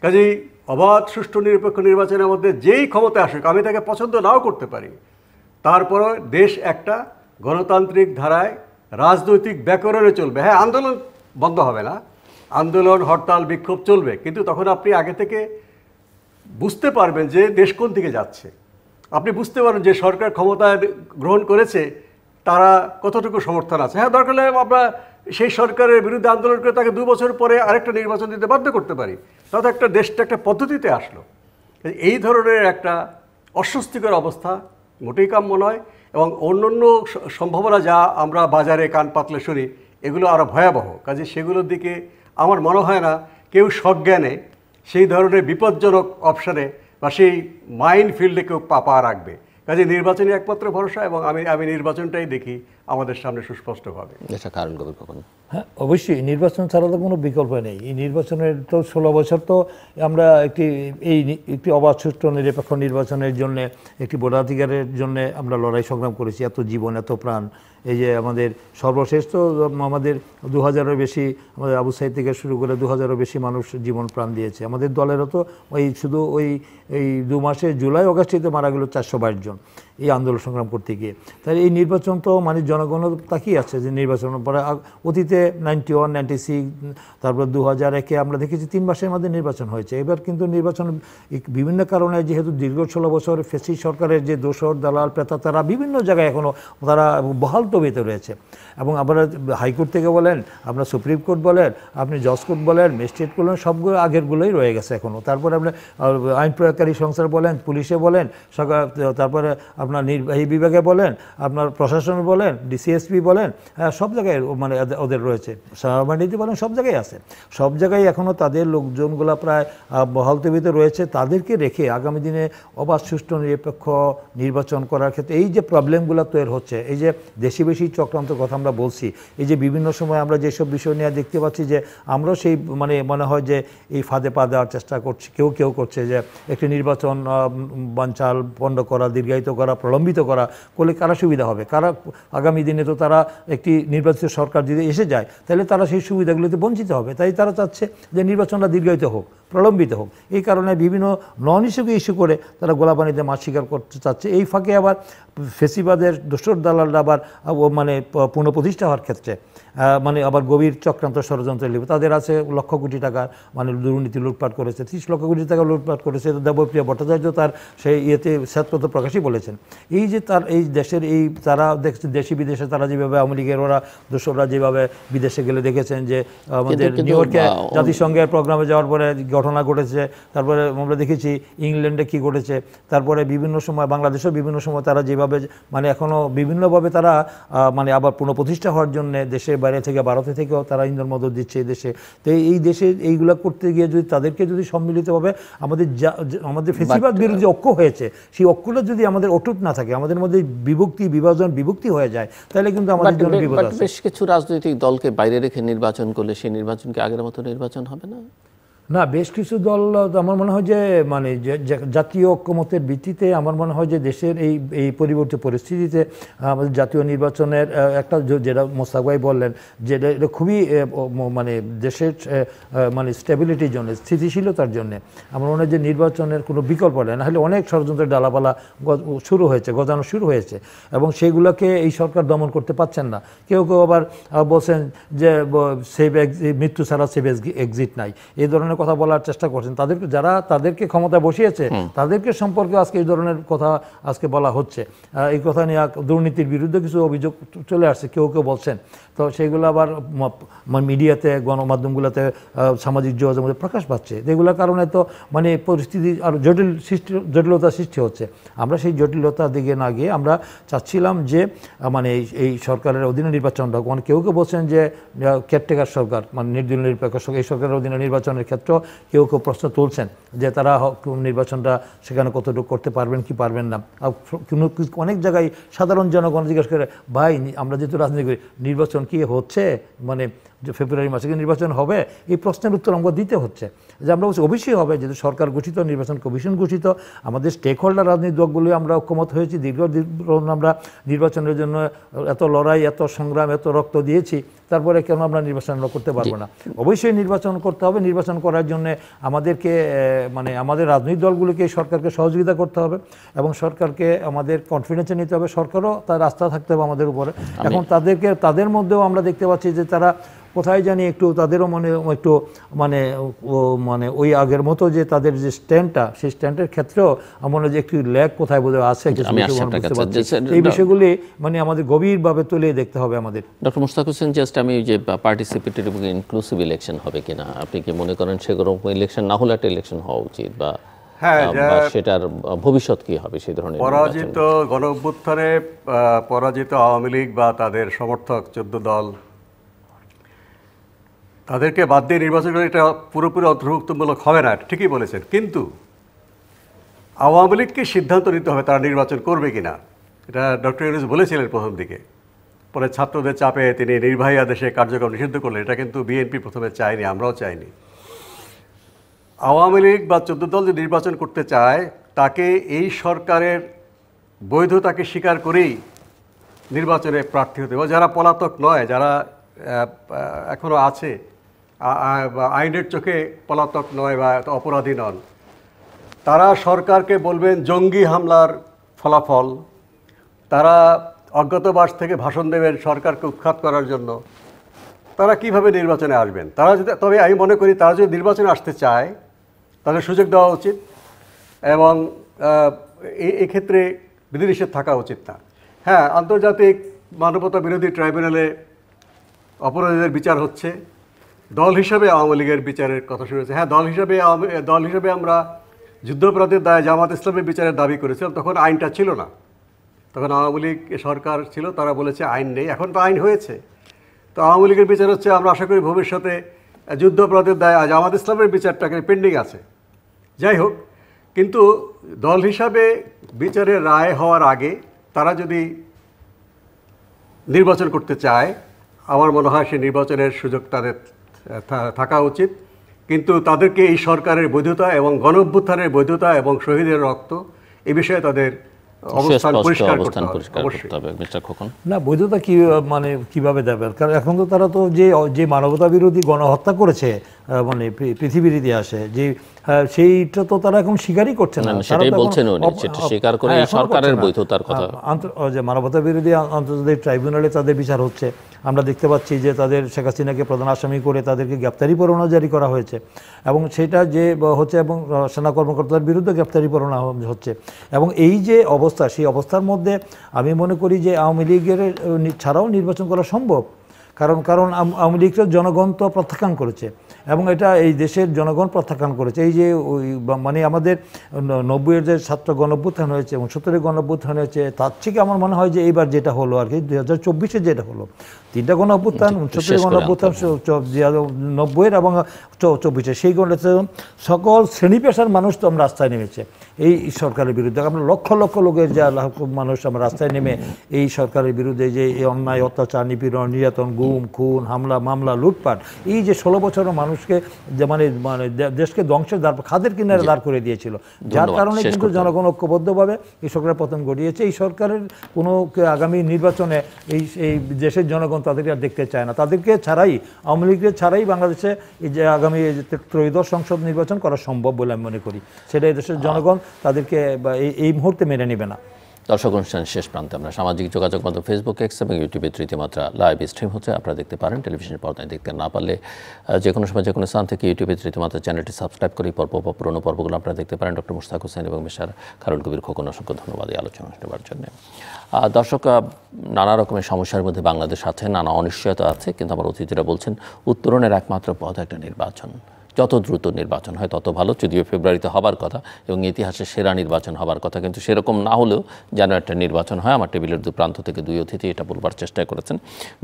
কাজেই অবাধ সুষ্ঠু নিরপেক্ষ নির্বাচনের মধ্যে যেই ক্ষমতা আসুক, আমি তাকে পছন্দ নাও করতে পারি, তারপরও দেশ একটা গণতান্ত্রিক ধারায় রাজনৈতিক ব্যাকরণে চলবে। হ্যাঁ, আন্দোলন বন্ধ হবে না, আন্দোলন, হরতাল, বিক্ষোভ চলবে, কিন্তু তখন আপনি আগে থেকে বুঝতে পারবেন যে দেশ কোন দিকে যাচ্ছে। আপনি বুঝতে পারবেন যে সরকার ক্ষমতা গ্রহণ করেছে, তারা কতটুকু সমর্থন আছে। হ্যাঁ, দরকার হলে আমরা সেই সরকারের বিরুদ্ধে আন্দোলন করে তাকে 2 বছর পরে আরেকটা নির্বাচন দিতে বাধ্য করতে পারি। তাতে একটা দেশটা একটা পদ্ধতিতে আসলো। এই ধরনের একটা অস্বস্তিকর অবস্থা মোটেই কাম্য নয়, এবং অন্যান্য সম্ভাবনা যা আমরা বাজারে কান পাতলে শুনি, এগুলো আরও ভয়াবহ। কাজে সেগুলোর দিকে আমার মনে হয় না কেউ সজ্ঞানে সেই ধরনের বিপজ্জনক অপশানে বা সেই মাইন ফিল্ডে কেউ পা রাখবে। কাজে নির্বাচনই একমাত্র ভরসা, এবং আমি নির্বাচনটাই দেখি আমাদের সামনে সুস্পষ্টভাবে। হ্যাঁ, অবশ্যই নির্বাচন ছাড়া তো কোনো বিকল্প নেই। এই নির্বাচনের তো 16 বছর তো আমরা একটি অবাধ সুষ্ঠু নিরপেক্ষ নির্বাচনের জন্য, একটি ভোটাধিকারের জন্য আমরা লড়াই সংগ্রাম করেছি, এত জীবন, এত প্রাণ। এই যে আমাদের সর্বশেষ তো আমাদের 2000-এর বেশি, আমাদের আবু সাইদ থেকে শুরু করে 2000-এরও বেশি মানুষ জীবন প্রাণ দিয়েছে। আমাদের দলেরও তো শুধু এই 2 মাসে জুলাই অগাস্টেতে মারা গেল 422 জন। এই আন্দোলন সংগ্রাম করতে গিয়ে। তাই এই নির্বাচন তো মানে জনগণ তাকিয়ে আছে যে নির্বাচন পরে অতীতে 91, 96, তারপর 2001-এ আমরা দেখেছি 3 মাসের মধ্যে নির্বাচন হয়েছে। এবার কিন্তু নির্বাচন বিভিন্ন কারণে যেহেতু দীর্ঘ 16 বছর ফেসি সরকারের যে দোসর দালাল প্রেতা তারা বিভিন্ন জায়গায় এখনও তারা বহাল তবিতে রয়েছে। এবং আপনারা হাইকোর্ট থেকে বলেন, আপনার সুপ্রিম কোর্ট বলেন, আপনি জজ কোর্ট বলেন, ম্যাজিস্ট্রেট বলেন, সবগুলো আগেরগুলোই রয়ে গেছে এখনও। তারপরে আপনার আইন প্রয়োগকারী সংস্থা বলেন, পুলিশে বলেন, তারপরে আপনার নির্বাহী বিভাগে বলেন, আপনার প্রশাসনে বলেন, ডিসিএসপি বলেন, সব জায়গায় মানে ওদের রয়েছে, সেনাবাহিনীতে বলেন, সব জায়গায় আছে। সব জায়গায় এখনও তাদের লোকজনগুলো প্রায় বহাল তবিতে রয়েছে। তাদেরকে রেখে আগামী দিনে অবাধ সুষ্ঠু নিরপেক্ষ নির্বাচন করার ক্ষেত্রে এই যে প্রবলেমগুলো তৈরি হচ্ছে, এই যে দেশি বেশি চক্রান্ত কথা আমরা বলছি, এই যে বিভিন্ন সময় আমরা যেসব বিষয় নিয়ে দেখতে পাচ্ছি যে আমরাও সেই মানে মনে হয় যে এই ফাঁদে পা দেওয়ার চেষ্টা করছি, কেউ করছে যে একটি নির্বাচন বানচাল পণ্ড করা, দীর্ঘায়িত করা, প্রলম্বিত করা করলে কারা সুবিধা হবে, কারা আগামী দিনে তো তারা একটি নির্বাচিত সরকার যদি এসে যায় তাহলে তারা সেই সুবিধাগুলিতে বঞ্চিত হবে। তাই তারা চাচ্ছে যে নির্বাচনটা দীর্ঘায়িত হোক, প্রলম্বিত হোক। এই কারণে বিভিন্ন নন ইস্যু করে তারা গোলাপানিতে মাছ শিকার করতে চাচ্ছে। এই ফাঁকে আবার ফেসিবাদের দোসর দালালরা আবার মানে পুনঃপ্রতিষ্ঠা হওয়ার ক্ষেত্রে মানে আবার গভীর চক্রান্ত ষড়যন্ত্রে লিপ্ত। তাদের আছে লক্ষ কোটি টাকা মানে দুর্নীতি লুটপাট করেছে, 30 লক্ষ কোটি টাকা লুটপাট করেছে। দেবপ্রিয় ভট্টাচার্য তার সেই ইয়েতে শ্বেতপত্র প্রকাশই বলেছেন। এই যে তার এই দেশের এই তারা দেখছে দেশি বিদেশে তারা যেভাবে আওয়ামী লীগের ওরা দোসররা যেভাবে বিদেশে গেলে দেখেছেন যে আমাদের নিউ ইয়র্কে জাতিসংঘের প্রোগ্রামে যাওয়ার পরে ঘটনা ঘটেছে, তারপরে আমরা দেখেছি ইংল্যান্ডে কি ঘটেছে, তারপরে বিভিন্ন সময় বাংলাদেশেও বিভিন্ন সময় তারা যেভাবে মানে এখনও বিভিন্নভাবে তারা মানে আবার পুনঃপ্রতিষ্ঠা হওয়ার জন্য দেশের বাইরে থেকে ভারতে থেকেও তারা ইন্ধন মদত দিচ্ছে এই দেশে। তো এই দেশে এইগুলো করতে গিয়ে যদি তাদেরকে যদি সম্মিলিতভাবে আমাদের ফেসিবাদ বিরোধী ঐক্য হয়েছে, সেই ঐক্যটা যদি আমাদের অটুট না থাকে, আমাদের মধ্যে বিভক্তি হয়ে যায়, তাহলে কিন্তু আমাদের জন্য বিপদ আছে। বেশ কিছু রাজনৈতিক দলকে বাইরে রেখে নির্বাচন করলে সেই নির্বাচন কি আগের মতো নির্বাচন হবে না? না, বেশ কিছু দল আমার মনে হয় যে মানে জাতীয় ঐক্যমতের ভিত্তিতে আমার মনে হয় যে দেশের এই পরিবর্তিত পরিস্থিতিতে আমাদের জাতীয় নির্বাচনের একটা যেটা মোস্তাক ভাই বললেন যে এটা খুবই মানে দেশের মানে স্টেবিলিটির জন্য, স্থিতিশীলতার জন্য আমার মনে হয় যে নির্বাচনের কোনো বিকল্প নেই। নাহলে অনেক ষড়যন্ত্রের ডালাপালা গজানো শুরু হয়েছে এবং সেগুলোকে এই সরকার দমন করতে পারছেন না। কেউ আবার বলছেন যে সেভ মৃত্যু ছাড়া সেভ এক্সিট নাই, এই ধরনের কথা বলার চেষ্টা করছেন। তাদেরকে ক্ষমতায় বসিয়েছে তাদেরকে সম্পর্কে আজকে এই ধরনের কথা আজকে বলা হচ্ছে। এই কথা নিয়ে দুর্নীতির বিরুদ্ধে কিছু অভিযোগ চলে আসছে, কেউ বলছেন। তো সেইগুলো আবার মিডিয়াতে গণমাধ্যমগুলোতে সামাজিক যোগাযোগের মধ্যে প্রকাশ পাচ্ছে। এগুলোর কারণে তো মানে পরিস্থিতি আর জটিলতা সৃষ্টি হচ্ছে। আমরা সেই জটিলতার দিকে না গিয়ে আমরা চাচ্ছিলাম যে মানে এই সরকারের অধীনে নির্বাচনটা, মানে কেউ বলছেন যে কেয়ারটেকার সরকার মানে নির্দলীয় নিরপেক্ষ সরকার, এই সরকারের অধীনে নির্বাচনের ক্ষেত্রে কেউ প্রশ্ন তুলছেন যে তারা নির্বাচনটা সেখানে কতটুকু করতে পারবেন কি পারবেন না। অনেক জায়গায় সাধারণ জনগণ জিজ্ঞেস করে, ভাই আমরা যেহেতু রাজনীতি করি, নির্বাচন কি হচ্ছে, মানে যে ফেব্রুয়ারি মাসে কি নির্বাচন হবে? এই প্রশ্নের উত্তর আমাকে দিতে হচ্ছে যে আমরা অবশ্যই হবে, যেহেতু সরকার গঠিত, নির্বাচন কমিশন গঠিত, আমাদের স্টেক হোল্ডার রাজনৈতিক দলগুলো আমরা ঐক্যমত হয়েছি, দীর্ঘ আমরা নির্বাচনের জন্য এত লড়াই, এত সংগ্রাম, এত রক্ত দিয়েছি, তারপরে কেন আমরা নির্বাচন করতে পারবো না? অবশ্যই নির্বাচন করতে হবে। নির্বাচন করার জন্য আমাদেরকে মানে আমাদের রাজনৈতিক দলগুলোকে সরকারকে সহযোগিতা করতে হবে এবং সরকারকে আমাদের কনফিডেন্সে নিতে হবে, সরকারও তার আস্থা থাকতে হবে আমাদের উপরে। এখন তাদের মধ্যেও আমরা দেখতে পাচ্ছি যে তারা কোথায় জানি একটু তাদেরও একটু মানে ওই আগের মতো যে তাদের যে স্ট্যান্ডটা, সেই স্ট্যান্ডের ক্ষেত্রেও আমার যে একটু ল্যাগ কোথায় বোধহয় আছে, এই বিষয়গুলি মানে আমাদের গভীরভাবে তুলে দেখতে হবে আমাদের। ডক্টর মুশতাক হোসেন, জাস্ট আমি যে পার্টিসিপেটরি এবং ইনক্লুসিভ ইলেকশন হবে কিনা, আপনি কি মনে করেন সেরকম ইলেকশন না হলে একটা ইলেকশন হওয়া উচিত, বা সেটার ভবিষ্যৎ কি হবে সেই ধরনের? পরাজিত গণঅভ্যুত্থানে পরাজিত আওয়ামী লীগ বা তাদের সমর্থক 14 দল, তাদেরকে বাদ দিয়ে নির্বাচন করে এটা পুরোপুরি অন্তর্ভুক্তমূলক হবে না, ঠিকই বলেছেন। কিন্তু আওয়ামী লীগকে সিদ্ধান্ত নিতে হবে তারা নির্বাচন করবে কিনা। এটা ডক্টর ইউনূস বলেছিলেন প্রথম দিকে, পরে ছাত্রদের চাপে তিনি নির্বাহী আদেশে কার্যক্রম নিষিদ্ধ করলেন। এটা কিন্তু বিএনপি প্রথমে চায়নি, আমরাও চাইনি। আওয়ামী লীগ বা 14 দল যদি নির্বাচন করতে চায়, তাকে এই সরকারের বৈধতাকে স্বীকার করেই নির্বাচনে প্রার্থী হতে হবে। যারা পলাতক নয়, যারা এখনও আছে, আইনের চোখে পলাতক নয় বা অপরাধী নন, তারা সরকারকে বলবেন জঙ্গি হামলার ফলাফল তারা অজ্ঞাতবাস থেকে ভাষণ দেবেন সরকারকে উৎখাত করার জন্য, তারা কিভাবে নির্বাচনে আসবেন? তারা যদি, তবে আমি মনে করি তারা যদি নির্বাচনে আসতে চায় তাদের সুযোগ দেওয়া উচিত এবং এক্ষেত্রে বিধিনিষেধ থাকা উচিত না। হ্যাঁ, আন্তর্জাতিক মানবতা বিরোধী ট্রাইব্যুনালে অপরাধীদের বিচার হচ্ছে, দল হিসাবে আওয়ামী লীগের বিচারের কথা শুনেছে। হ্যাঁ, দল হিসাবে আমরা যুদ্ধাপরাধের দায়ে জামাত ইসলামের বিচারের দাবি করেছিলাম, তখন আইনটা ছিল না, তখন আওয়ামী লীগ সরকার ছিল, তারা বলেছে আইন নেই। এখন তো আইন হয়েছে, তো আওয়ামী লীগের বিচার হচ্ছে। আমরা আশা করি ভবিষ্যতে যুদ্ধাপরাধের দায়ে জামাত ইসলামের বিচারটাকে পেন্ডিং আছে। যাই হোক, কিন্তু দল হিসাবে বিচারের রায় হওয়ার আগে তারা যদি নির্বাচন করতে চায়, আমার মনে হয় সেই নির্বাচনের সুযোগ তাদের থাকা উচিত। কিন্তু তাদেরকে এই সরকারের বৈধতা এবং গণ-অভ্যুত্থানের বৈধতা এবং শহীদের রক্ত এ বিষয়ে তাদের অবস্থান পরিষ্কার করতে হবে। মিস্টার খোকন, না, বৈধতা কি মানে কিভাবে দেবে? কারণ এখন তো তারা তো যে মানবতা বিরোধী গণহত্যা করেছে মানে পৃথিবীর ইতিহাসে, যে সেইটা তো তারা এখন স্বীকারই করছে না। সেটাই বলছেন উনি, সেটা স্বীকার করে এই সরকারের বৈধতার কথা। যে মানবতা বিরোধী আন্তর্জাতিক ট্রাইব্যুনালে তাদের বিচার হচ্ছে, আমরা দেখতে পাচ্ছি যে তাদের শেখ হাসিনাকে প্রধান আসামি করে তাদেরকে গ্রেপ্তারি পরোয়ানা জারি করা হয়েছে এবং সেটা যে হচ্ছে এবং সেনা কর্মকর্তার বিরুদ্ধে গ্রেপ্তারি পরোয়ানা হচ্ছে। এবং এই যে অবস্থা, সেই অবস্থার মধ্যে আমি মনে করি যে আওয়ামী লীগের ছাড়াও নির্বাচন করা সম্ভব। কারণ আওয়ামী লীগের জনগণ তো প্রত্যাখ্যান করেছে এবং এটা এই দেশের জনগণ প্রত্যাখ্যান করেছে। এই যে মানে আমাদের 90-এর যে ছাত্র গণঅভ্যুত্থান হয়েছে এবং 70-এর গণঅভ্যুত্থান হয়েছে, তার থেকে আমার মনে হয় যে এইবার যেটা হলো আর কি 2024-এ যেটা হলো, 3টা গণঅভ্যুত্থান, 70-এর গণঅভ্যুত্থান, 90-এর এবং 24-এ, সেই গণঅভ্যুত্থান সকল শ্রেণী পেশার মানুষ তো আমরা রাস্তায় নেমেছে এই সরকারের বিরুদ্ধে। আমরা লক্ষ লক্ষ লোকের যা মানুষ আমরা রাস্তায় নেমে এই সরকারের বিরুদ্ধে যে এই অন্যায়, অত্যাচার, নিপীড়ন, নির্যাতন, গুম, খুন, হামলা, মামলা, লুটপাট, এই যে 16 বছরের মানুষকে মানে দেশকে ধ্বংসের খাদের কিনারে দাঁড় করে দিয়েছিল, যার কারণে কিন্তু জনগণ ঐক্যবদ্ধভাবে এই সরকারের পতন ঘটিয়েছে। এই সরকারের কোনো আগামী নির্বাচনে এই দেশের জনগণ তাদেরকে আর দেখতে চায় না। তাদেরকে ছাড়াই, আওয়ামী লীগের ছাড়াই বাংলাদেশে এই যে আগামী ত্রয়োদশ সংসদ নির্বাচন করা সম্ভব বলে আমি মনে করি। সেটা এই দেশের জনগণ তাদেরকে এই মুহূর্তে মেনে নেবে না। দর্শক, অনুষ্ঠান শেষ প্রান্তে আমরা সামাজিক যোগাযোগ মাধ্যম ফেসবুক, এক্স এবং ইউটিউবে তৃতীয় মাত্রা লাইভ স্ট্রিম হচ্ছে, আপনারা দেখতে পারেন। টেলিভিশনের পর্দায় দেখতে না পারলে যে কোনো সময় যে কোনো স্থান থেকে ইউটিউবে তৃতীয় মাত্রা চ্যানেলটি সাবস্ক্রাইব করে পর্ব বা পুরোনো পর্বগুলো আপনারা দেখতে পারেন। ডক্টর মুশতাক হোসেন এবং মিস্টার খায়রুল কবির খোকন, অসংখ্য ধন্যবাদ এই আলোচনা নেওয়ার জন্য। দর্শক, নানা রকমের সমস্যার মধ্যে বাংলাদেশ আছে, নানা অনিশ্চয়তা আছে, কিন্তু আমার অতিথিরা বলছেন উত্তরণের একমাত্র পথ একটা নির্বাচন। যত দ্রুত নির্বাচন হয় তত ভালো, যদিও ফেব্রুয়ারিতে হবার কথা এবং ইতিহাসে সেরা নির্বাচন হবার কথা, কিন্তু সেরকম না হলেও যেন একটা নির্বাচন হয়। আমার টেবিলের প্রান্ত থেকে দুই অতিথি এটা বলবার চেষ্টা করেছেন,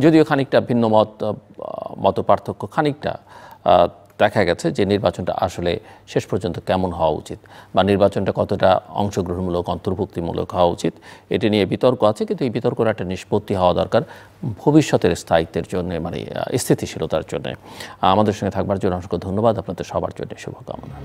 যদিও খানিকটা ভিন্ন মত পার্থক্য খানিকটা দেখা গেছে যে নির্বাচনটা আসলে শেষ পর্যন্ত কেমন হওয়া উচিত বা নির্বাচনটা কতটা অংশগ্রহণমূলক, অন্তর্ভুক্তিমূলক হওয়া উচিত, এটি নিয়ে বিতর্ক আছে। কিন্তু এই বিতর্কের একটা নিষ্পত্তি হওয়া দরকার ভবিষ্যতের স্থায়িত্বের জন্য, মানে স্থিতিশীলতার জন্য। আমাদের সঙ্গে থাকবার জন্য অসংখ্য ধন্যবাদ, আপনাদের সবার জন্য শুভকামনা।